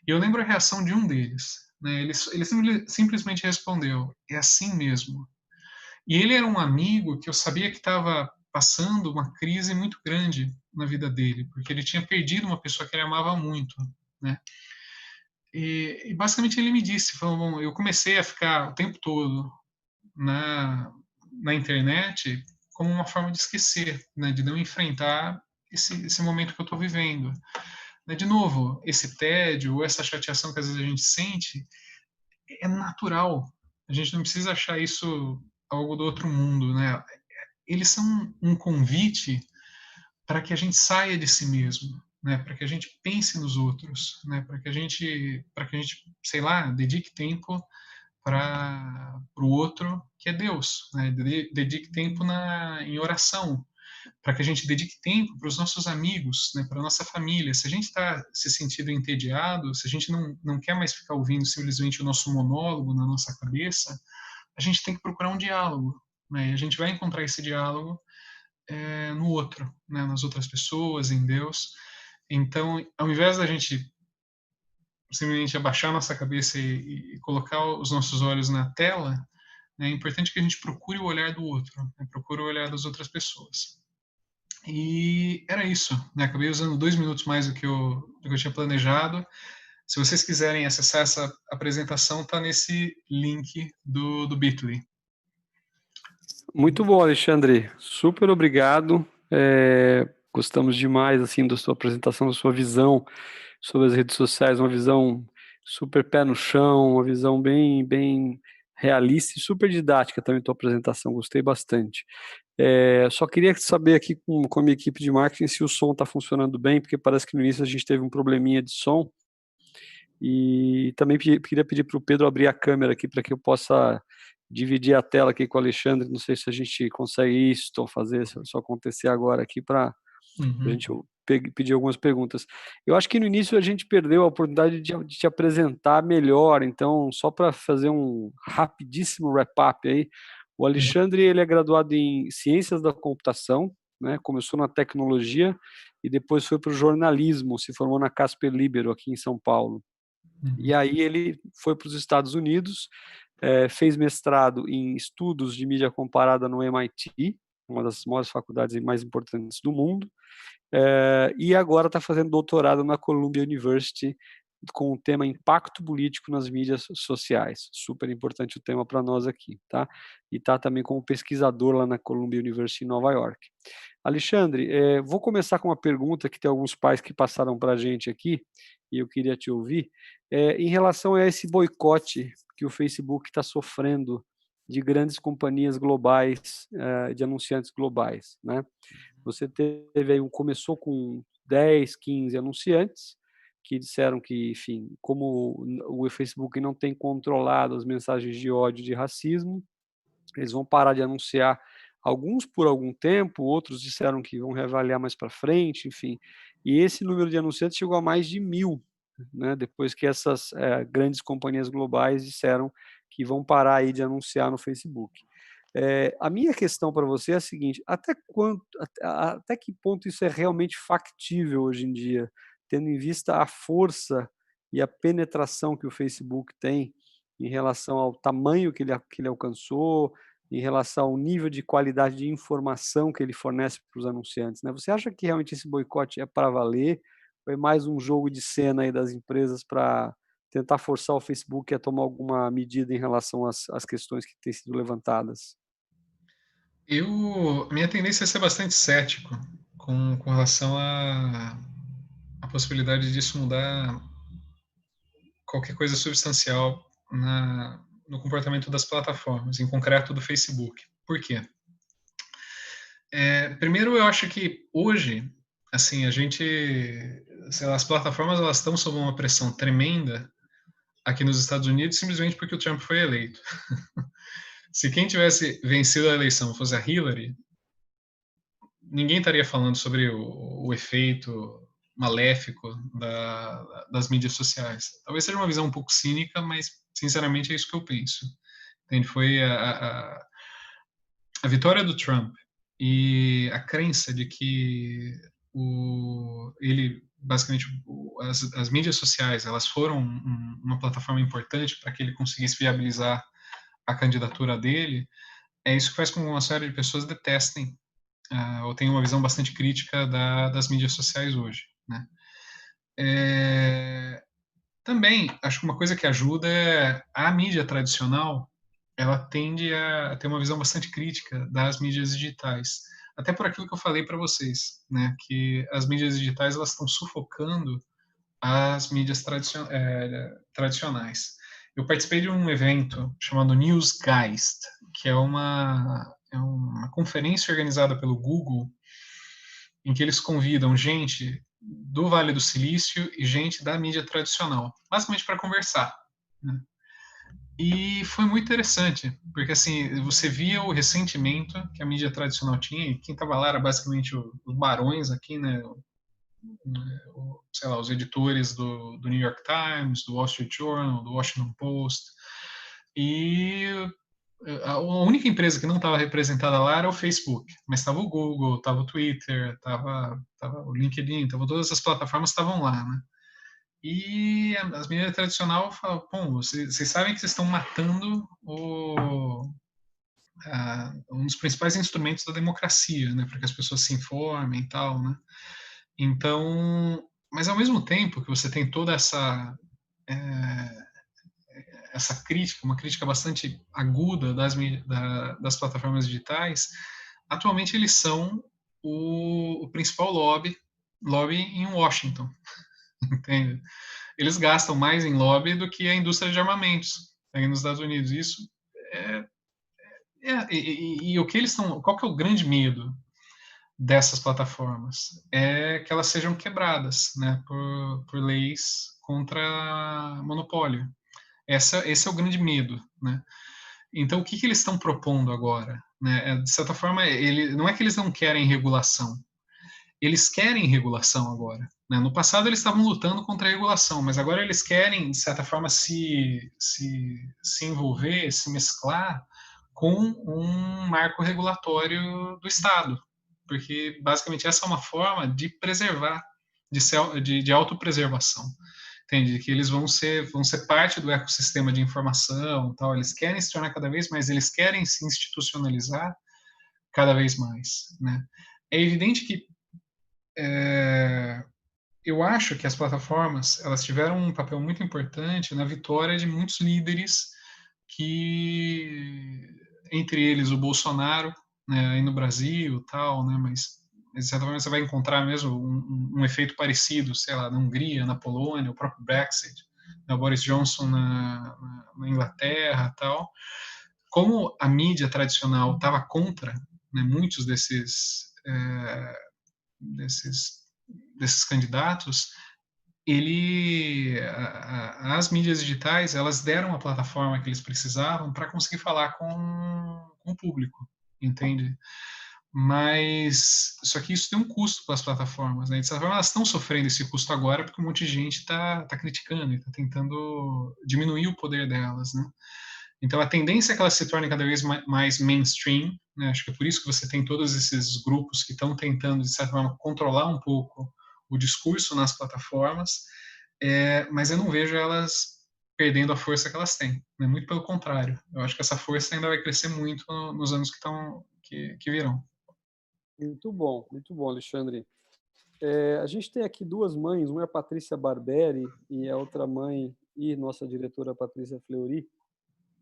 E eu lembro a reação de um deles, né? Ele simplesmente respondeu: "É assim mesmo". E ele era um amigo que eu sabia que estava passando uma crise muito grande na vida dele, porque ele tinha perdido uma pessoa que ele amava muito, né? E basicamente ele me disse, falou, bom, eu comecei a ficar o tempo todo na, na internet como uma forma de esquecer, né? De não enfrentar esse momento que eu estou vivendo. Né? De novo, esse tédio ou essa chateação que às vezes a gente sente é natural. A gente não precisa achar isso algo do outro mundo, né? Eles são um convite para que a gente saia de si mesmo, né? Para que a gente pense nos outros, né? Para que a gente, sei lá, dedique tempo para o outro, que é Deus, né? Dedique tempo em oração, para que a gente dedique tempo para os nossos amigos, né? Para a nossa família. Se a gente está se sentindo entediado, se a gente não quer mais ficar ouvindo simplesmente o nosso monólogo na nossa cabeça, a gente tem que procurar um diálogo, né? E a gente vai encontrar esse diálogo no outro, né? Nas outras pessoas, em Deus. Então, ao invés da gente simplesmente abaixar nossa cabeça e colocar os nossos olhos na tela, né, é importante que a gente procure o olhar do outro, né? Procure o olhar das outras pessoas. E era isso, né? Acabei usando 2 minutos mais do que eu tinha planejado. Se vocês quiserem acessar essa apresentação, está nesse link do Bitly. Muito bom, Alexandre. Super obrigado. Gostamos demais assim da sua apresentação, da sua visão sobre as redes sociais, uma visão super pé no chão, uma visão bem realista e super didática também tua apresentação, gostei bastante. Só queria saber aqui com a minha equipe de marketing se o som está funcionando bem, porque parece que no início a gente teve um probleminha de som. E também queria pedir para o Pedro abrir a câmera aqui para que eu possa dividir a tela aqui com o Alexandre. Não sei se a gente consegue isso, ou fazer isso acontecer agora aqui para a Uhum. gente pedir algumas perguntas. Eu acho que no início a gente perdeu a oportunidade de te apresentar melhor, então só para fazer um rapidíssimo wrap-up aí, o Alexandre ele é graduado em Ciências da Computação, né? Começou na tecnologia e depois foi para o jornalismo, se formou na Casper Libero aqui em São Paulo. E Uhum. aí ele foi para os Estados Unidos, fez mestrado em estudos de mídia comparada no MIT, uma das maiores faculdades mais importantes do mundo, e agora está fazendo doutorado na Columbia University com o tema impacto político nas mídias sociais. Super importante o tema para nós aqui, tá? E está também como pesquisador lá na Columbia University em Nova York. Alexandre, vou começar com uma pergunta que tem alguns pais que passaram para a gente aqui, e eu queria te ouvir, em relação a esse boicote que o Facebook está sofrendo de grandes companhias globais, de anunciantes globais, né? Você teve aí começou com 10, 15 anunciantes que disseram que, enfim, como o Facebook não tem controlado as mensagens de ódio e de racismo, eles vão parar de anunciar, alguns por algum tempo, outros disseram que vão reavaliar mais para frente, enfim. E esse número de anunciantes chegou a mais de 1.000, né, depois que essas grandes companhias globais disseram que vão parar aí de anunciar no Facebook. A minha questão para você é a seguinte: até que ponto isso é realmente factível hoje em dia, tendo em vista a força e a penetração que o Facebook tem em relação ao tamanho que ele alcançou, em relação ao nível de qualidade de informação que ele fornece para os anunciantes, né? Você acha que realmente esse boicote é para valer? Ou é mais um jogo de cena aí das empresas para tentar forçar o Facebook a tomar alguma medida em relação às questões que têm sido levantadas? Minha tendência é ser bastante cético com relação à possibilidade disso mudar qualquer coisa substancial no comportamento das plataformas, em concreto do Facebook. Por quê? Primeiro, eu acho que hoje, assim, sei lá, as plataformas elas estão sob uma pressão tremenda aqui nos Estados Unidos simplesmente porque o Trump foi eleito. Se quem tivesse vencido a eleição fosse a Hillary, ninguém estaria falando sobre o efeito maléfico das mídias sociais. Talvez seja uma visão um pouco cínica, mas sinceramente é isso que eu penso. Entende? Foi a vitória do Trump e a crença de que ele basicamente as mídias sociais elas foram uma plataforma importante para que ele conseguisse viabilizar a candidatura dele, é isso que faz com que uma série de pessoas detestem ou tenham uma visão bastante crítica das mídias sociais hoje, né? Também acho que uma coisa que ajuda é a mídia tradicional, ela tende a ter uma visão bastante crítica das mídias digitais, até por aquilo que eu falei para vocês, né, que as mídias digitais elas estão sufocando as mídias tradicionais. Eu participei de um evento chamado Newsgeist, que é uma conferência organizada pelo Google, em que eles convidam gente do Vale do Silício e gente da mídia tradicional, basicamente para conversar, né? E foi muito interessante, porque assim, você via o ressentimento que a mídia tradicional tinha, e quem estava lá era basicamente os barões aqui, né? Sei lá, os editores do New York Times, do Wall Street Journal, do Washington Post. E a única empresa que não estava representada lá era o Facebook, mas estava o Google, estava o Twitter, estava o LinkedIn, todas as plataformas estavam lá, né? E as mídias tradicionais falam, bom, vocês sabem que vocês estão matando um dos principais instrumentos da democracia, né, para que as pessoas se informem e tal, né? Então, mas ao mesmo tempo que você tem toda é, essa crítica, uma crítica bastante aguda das plataformas digitais, atualmente eles são o principal lobby em Washington, entende? eles gastam mais em lobby do que a indústria de armamentos aí nos Estados Unidos. Isso é, e o que eles estão, qual que é o grande medo dessas plataformas? É que elas sejam quebradas, né, por leis contra monopólio. Esse é o grande medo, né? Então, o que, que eles estão propondo agora? Né? De certa forma, não é que eles não querem regulação, eles querem regulação agora. Né? No passado, eles estavam lutando contra a regulação, mas agora eles querem, de certa forma, se envolver, se mesclar com um marco regulatório do Estado, porque, basicamente, essa é uma forma de preservar, de autopreservação. Entende? Que eles vão ser parte do ecossistema de informação, tal. Eles querem se tornar cada vez mais, eles querem se institucionalizar cada vez mais, né? É evidente que eu acho que as plataformas elas tiveram um papel muito importante na vitória de muitos líderes que, entre eles o Bolsonaro, né, aí no Brasil, tal, né? Mas de certa forma você vai encontrar mesmo um efeito parecido, sei lá, na Hungria, na Polônia, o próprio Brexit, né, o Boris Johnson na Inglaterra, tal. Como a mídia tradicional estava contra, né, muitos desses desses candidatos, as mídias digitais elas deram a plataforma que eles precisavam para conseguir falar com o público, entende? Mas só que isso tem um custo para as plataformas, né? De certa forma, elas estão sofrendo esse custo agora porque um monte de gente está criticando e está tentando diminuir o poder delas, né? Então a tendência é que elas se tornem cada vez mais mainstream, né? Acho que é por isso que você tem todos esses grupos que estão tentando de certa forma controlar um pouco o discurso nas plataformas, mas eu não vejo elas perdendo a força que elas têm, né? Muito pelo contrário. Eu acho que essa força ainda vai crescer muito nos anos que virão. Muito bom, Alexandre. A gente tem aqui duas mães, uma é a Patrícia Barberi e a outra mãe e nossa diretora Patrícia Fleury,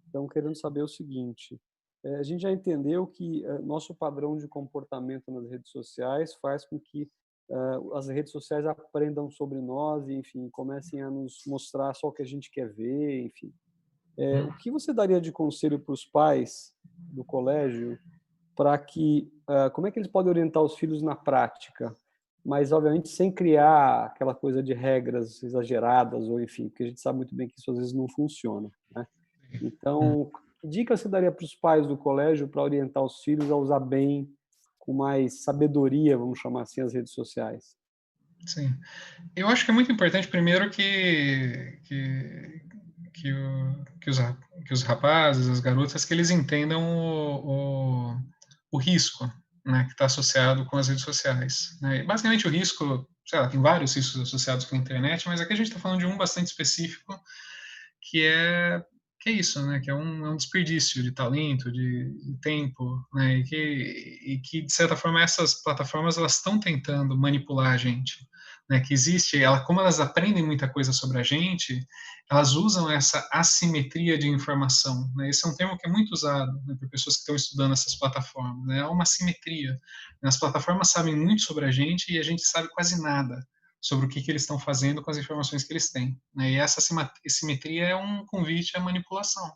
estão querendo saber o seguinte: a gente já entendeu que nosso padrão de comportamento nas redes sociais faz com que as redes sociais aprendam sobre nós e, enfim, comecem a nos mostrar só o que a gente quer ver, enfim. O que você daria de conselho para os pais do colégio para que, como é que eles podem orientar os filhos na prática, mas obviamente sem criar aquela coisa de regras exageradas ou enfim, porque a gente sabe muito bem que isso às vezes não funciona, né? Então, que dica você daria para os pais do colégio para orientar os filhos a usar bem, com mais sabedoria, vamos chamar assim, as redes sociais? Sim. Eu acho que é muito importante, primeiro, que os rapazes, as garotas, que eles entendam o risco, né, que está associado com as redes sociais. Né? E, basicamente, o risco, sei lá, tem vários riscos associados com a internet, mas aqui a gente está falando de um bastante específico, que é, que é isso, né, que é um desperdício de talento, de tempo, né, e que, de certa forma, essas plataformas elas estão tentando manipular a gente, né, que existe, como elas aprendem muita coisa sobre a gente, elas usam essa assimetria de informação, né, esse é um termo que é muito usado, né, por pessoas que estão estudando essas plataformas, né, é uma assimetria, né, as plataformas sabem muito sobre a gente e a gente sabe quase nada sobre o que eles estão fazendo com as informações que eles têm, né, e essa assimetria é um convite à manipulação,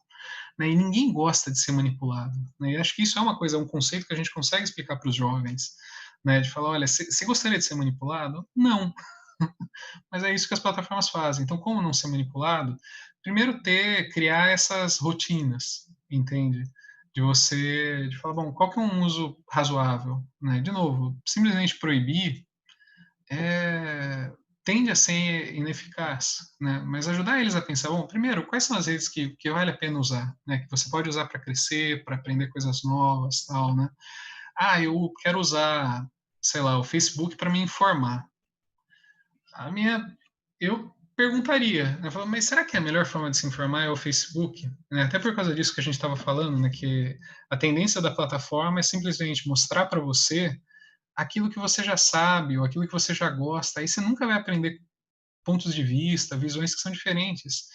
né, e ninguém gosta de ser manipulado, né, e acho que isso é uma coisa, um conceito que a gente consegue explicar para os jovens, né, de falar, olha, você gostaria de ser manipulado? Não, mas é isso que as plataformas fazem. Então, como não ser manipulado? Primeiro criar essas rotinas, entende? De falar, bom, qual que é um uso razoável, né? De novo, simplesmente proibir é, tende a ser ineficaz, né? Mas ajudar eles a pensar, bom, primeiro, quais são as redes que vale a pena usar, né? Que você pode usar para crescer, para aprender coisas novas, tal, né? Ah, eu quero usar, sei lá, o Facebook para me informar. A minha, eu perguntaria, né? Mas será que a melhor forma de se informar é o Facebook? Né? Até por causa disso que a gente estava falando, né? Que a tendência da plataforma é simplesmente mostrar para você aquilo que você já sabe ou aquilo que você já gosta. Aí você nunca vai aprender pontos de vista, visões que são diferentes.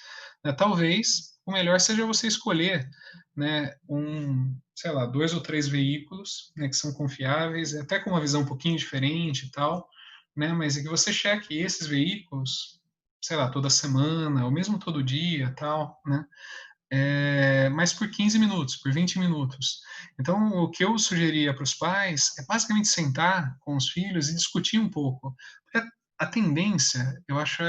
Né? Talvez o melhor seja você escolher, né, sei lá, 2 ou 3 veículos, né, que são confiáveis, até com uma visão um pouquinho diferente e tal, né, mas é que você cheque esses veículos, sei lá, toda semana, ou mesmo todo dia, tal, né? Mas por 15 minutos, por 20 minutos. Então, o que eu sugeria para os pais é basicamente sentar com os filhos e discutir um pouco. Porque a tendência, eu acho,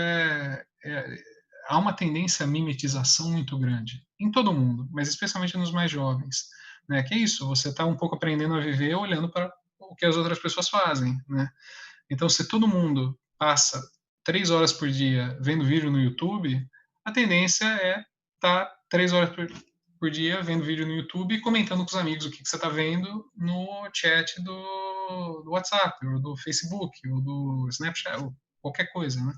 há uma tendência à mimetização muito grande, em todo mundo, mas especialmente nos mais jovens. Né? Que é isso, você está um pouco aprendendo a viver olhando para o que as outras pessoas fazem. Né? Então, se todo mundo passa 3 horas por dia vendo vídeo no YouTube, a tendência é estar 3 horas por dia vendo vídeo no YouTube e comentando com os amigos o que você está vendo no chat do WhatsApp, ou do Facebook, ou do Snapchat, ou qualquer coisa, né?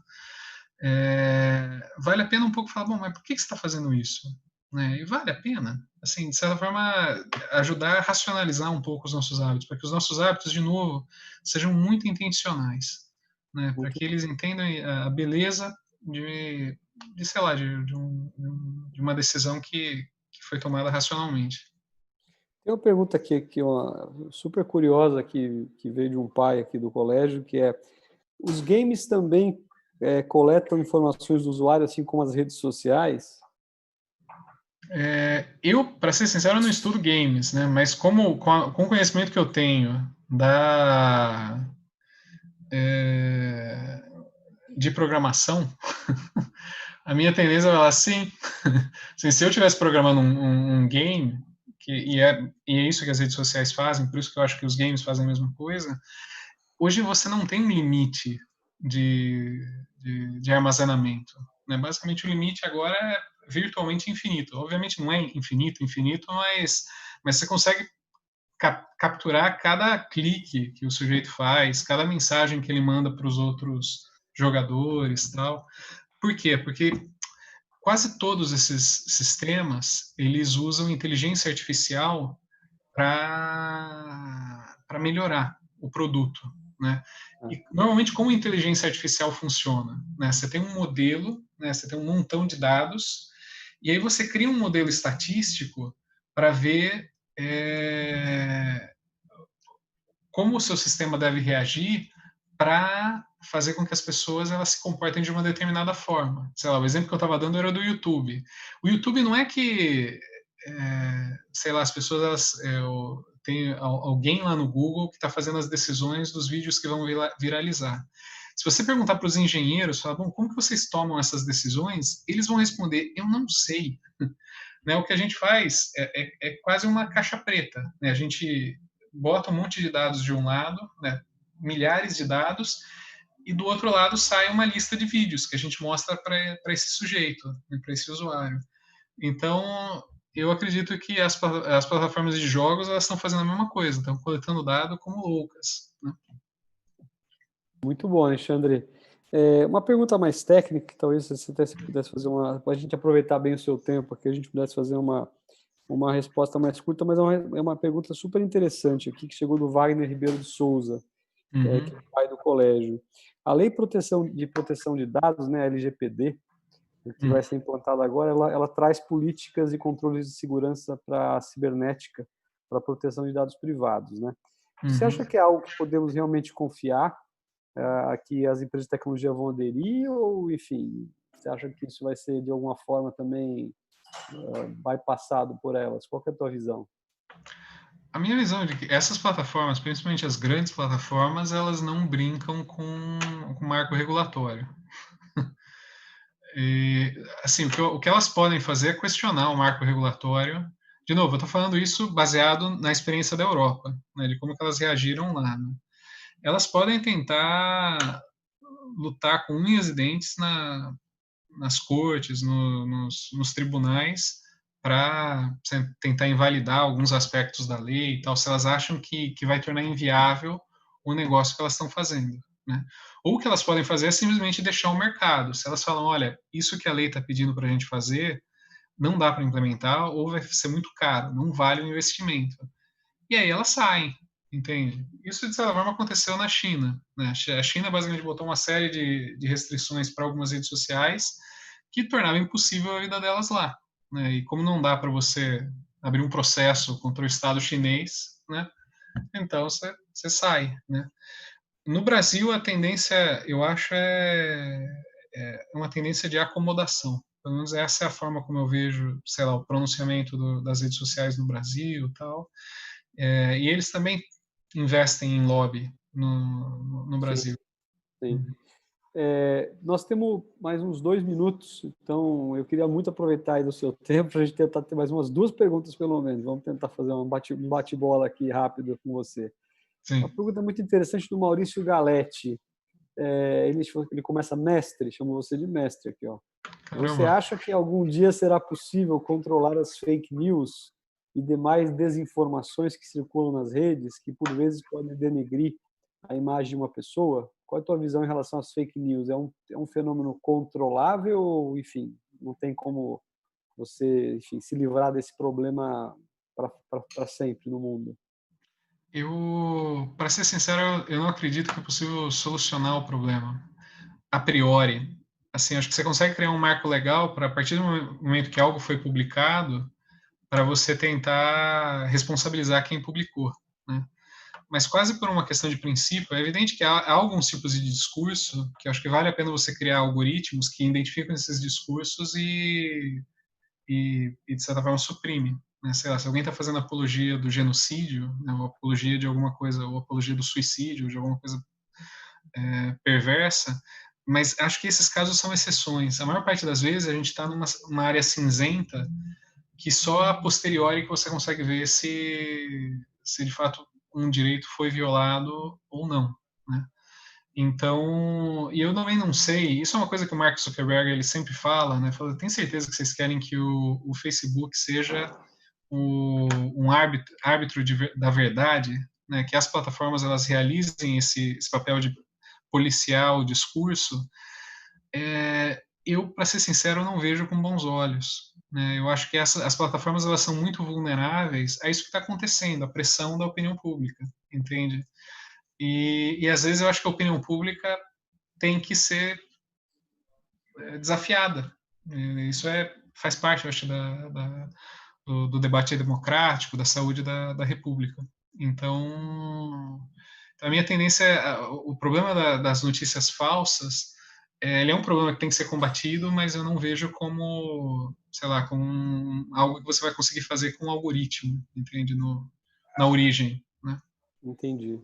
Vale a pena um pouco falar, bom, mas por que você está fazendo isso? Né? E vale a pena, assim, de certa forma, ajudar a racionalizar um pouco os nossos hábitos, para que os nossos hábitos, de novo, sejam muito intencionais, né? Para Muito que eles entendam a beleza sei lá, de uma decisão que foi tomada racionalmente. Tem uma pergunta aqui que super curiosa que veio de um pai aqui do colégio, que é: os games também coletam informações do usuário, assim como as redes sociais? Eu, para ser sincero, não estudo games, né? Mas com o conhecimento que eu tenho de programação, a minha tendência é falar assim, assim, se eu estivesse programando um game, e é isso que as redes sociais fazem, por isso que eu acho que os games fazem a mesma coisa, hoje você não tem um limite de, de armazenamento. Né? Basicamente, o limite agora é virtualmente infinito. Obviamente não é infinito, mas você consegue capturar cada clique que o sujeito faz, cada mensagem que ele manda para os outros jogadores, tal. Por quê? Porque quase todos esses sistemas eles usam inteligência artificial para melhorar o produto, né? E normalmente como a inteligência artificial funciona, né? Você tem um modelo, né? Você tem um montão de dados e aí você cria um modelo estatístico para ver como o seu sistema deve reagir para fazer com que as pessoas elas se comportem de uma determinada forma. Sei lá, o exemplo que eu estava dando era do YouTube. O YouTube não é que, sei lá, as pessoas tem alguém lá no Google que está fazendo as decisões dos vídeos que vão viralizar. Se você perguntar para os engenheiros, falar, bom, como que vocês tomam essas decisões? Eles vão responder, eu não sei. Né, o que a gente faz é quase uma caixa preta. Né? A gente bota um monte de dados de um lado, né, milhares de dados, e do outro lado sai uma lista de vídeos que a gente mostra para esse sujeito, né, para esse usuário. Então, eu acredito que as plataformas de jogos elas estão fazendo a mesma coisa, estão coletando dado como loucas. Né? Muito bom, Alexandre. Uma pergunta mais técnica, que talvez você até pudesse fazer para a gente aproveitar bem o seu tempo, que a gente pudesse fazer uma resposta mais curta, mas é uma pergunta super interessante aqui, que chegou do Wagner Ribeiro de Souza, que é Uhum, o pai do colégio. A Lei Proteção de Dados, né, LGPD, que uhum, vai ser implantada agora, ela traz políticas e controles de segurança para a cibernética, para a proteção de dados privados, né? Você uhum. acha que é algo que podemos realmente confiar, que as empresas de tecnologia vão aderir, ou, enfim, você acha que isso vai ser, de alguma forma, também bypassado por elas? Qual que é a tua visão? A minha visão é de que essas plataformas, principalmente as grandes plataformas, elas não brincam com marco regulatório. E, assim, o que elas podem fazer é questionar o marco regulatório. De novo, eu estou falando isso baseado na experiência da Europa, né, de como que elas reagiram lá. Né? Elas podem tentar lutar com unhas e dentes nas cortes, nos tribunais, para tentar invalidar alguns aspectos da lei e tal, se elas acham que vai tornar inviável o negócio que elas estão fazendo. Né? Ou o que elas podem fazer é simplesmente deixar o mercado. Se elas falam, olha, isso que a lei está pedindo para a gente fazer, não dá para implementar, ou vai ser muito caro, não vale o investimento. E aí elas saem, entende? Isso, de certa forma, aconteceu na China. Né? A China basicamente botou uma série de restrições para algumas redes sociais que tornava impossível a vida delas lá. Né? E como não dá para você abrir um processo contra o Estado chinês, né? Então você sai. Né? No Brasil, a tendência, eu acho, é uma tendência de acomodação. Pelo menos essa é a forma como eu vejo, sei lá, o pronunciamento das redes sociais no Brasil e tal. E eles também investem em lobby no Sim, Brasil. sim. Uhum. Nós temos mais uns 2 minutos, então eu queria muito aproveitar aí do seu tempo para a gente tentar ter mais umas 2 perguntas pelo menos. Vamos tentar fazer um bate-bola aqui rápido com você. Uma Sim, pergunta muito interessante do Maurício Galetti. Ele começa mestre, chama você de mestre aqui, ó. Você caramba. acha que algum dia será possível controlar as fake news e demais desinformações que circulam nas redes, que por vezes podem denegrir a imagem de uma pessoa? Qual é a tua visão em relação às fake news? É um fenômeno controlável ou, enfim, não tem como você, enfim, se livrar desse problema para sempre no mundo? Para ser sincero, eu não acredito que é possível solucionar o problema a priori. Assim, acho que você consegue criar um marco legal para, a partir do momento que algo foi publicado, para você tentar responsabilizar quem publicou, né? Mas quase por uma questão de princípio, é evidente que há alguns tipos de discurso que eu acho que vale a pena você criar algoritmos que identificam esses discursos e de certa forma, suprime. Né? Sei lá, se alguém está fazendo apologia do genocídio, né, ou apologia de alguma coisa, ou apologia do suicídio, de alguma coisa perversa, mas acho que esses casos são exceções. A maior parte das vezes a gente está numa área cinzenta que só a posteriori que você consegue ver se de fato um direito foi violado ou não, né? Então, e eu também não sei, isso é uma coisa que o Mark Zuckerberg ele sempre fala, né? Fala, tem certeza que vocês querem que o Facebook seja um árbitro da verdade, né? Que as plataformas elas realizem esse papel de policiar o discurso? Eu, para ser sincero, não vejo com bons olhos. Né? Eu acho que as plataformas elas são muito vulneráveis a isso que está acontecendo, a pressão da opinião pública, entende? E às vezes eu acho que a opinião pública tem que ser desafiada. Isso faz parte, eu acho, do debate democrático, da saúde da República. Então, a minha tendência o problema das notícias falsas, ele é um problema que tem que ser combatido, mas eu não vejo como, sei lá, como algo que você vai conseguir fazer com um algoritmo, entende, na origem, né? Entendi.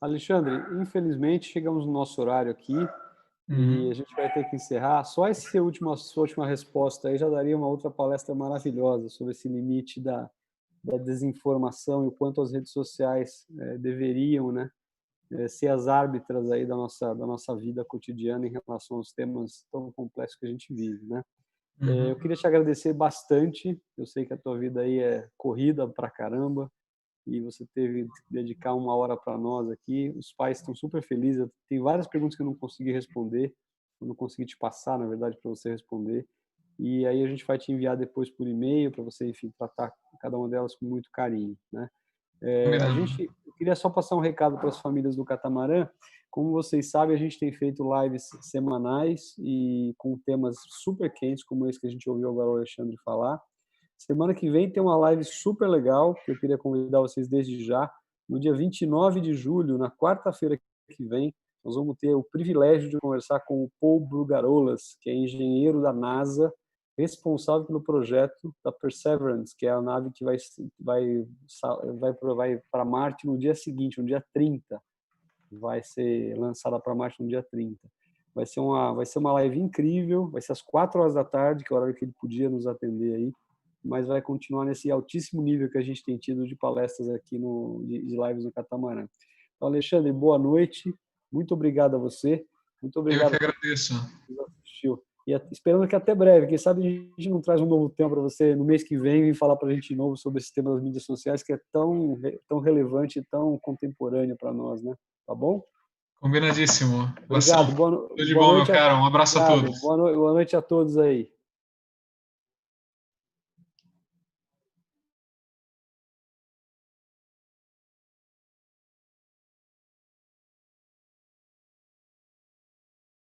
Alexandre, infelizmente chegamos no nosso horário aqui e a Uhum. gente vai ter que encerrar. Só sua última resposta aí já daria uma outra palestra maravilhosa sobre esse limite da desinformação e o quanto as redes sociais deveriam, né, ser as árbitras aí da nossa vida cotidiana em relação aos temas tão complexos que a gente vive, né? Eu Uhum. queria te agradecer bastante. Eu sei que a tua vida aí é corrida pra caramba e você teve que dedicar 1 hora para nós aqui. Os pais estão super felizes. Tem várias perguntas que eu não consegui responder, eu não consegui te passar, na verdade, para você responder. E aí a gente vai te enviar depois por e-mail para você, enfim, tratar cada uma delas com muito carinho, né? Combinado. Eu queria só passar um recado para as famílias do Catamarã. Como vocês sabem, a gente tem feito lives semanais e com temas super quentes, como esse que a gente ouviu agora o Alexandre falar. Semana que vem tem uma live super legal, que eu queria convidar vocês desde já. No dia 29 de julho, na quarta-feira que vem, nós vamos ter o privilégio de conversar com o Paul Brugarolas, que é engenheiro da NASA, responsável pelo projeto da Perseverance, que é a nave que vai para Marte no dia seguinte, no dia 30. Vai ser lançada para Marte no dia 30. Vai ser uma live incrível, vai ser às 4 horas da tarde, que é o horário que ele podia nos atender aí, mas vai continuar nesse altíssimo nível que a gente tem tido de palestras aqui de lives no Catamarã. Então, Alexandre, boa noite, muito obrigado a você, muito Eu que obrigado a todos agradeço. que nos assistiu. E esperando que até breve, quem sabe a gente não traz um novo tema para você no mês que vem e falar para a gente de novo sobre esse tema das mídias sociais que é tão relevante e tão contemporâneo para nós, né? Tá bom? Combinadíssimo. Abração. Obrigado. Boa, Tudo de boa bom, meu noite. caro. Um abraço a Obrigado. todos. Boa noite a todos aí.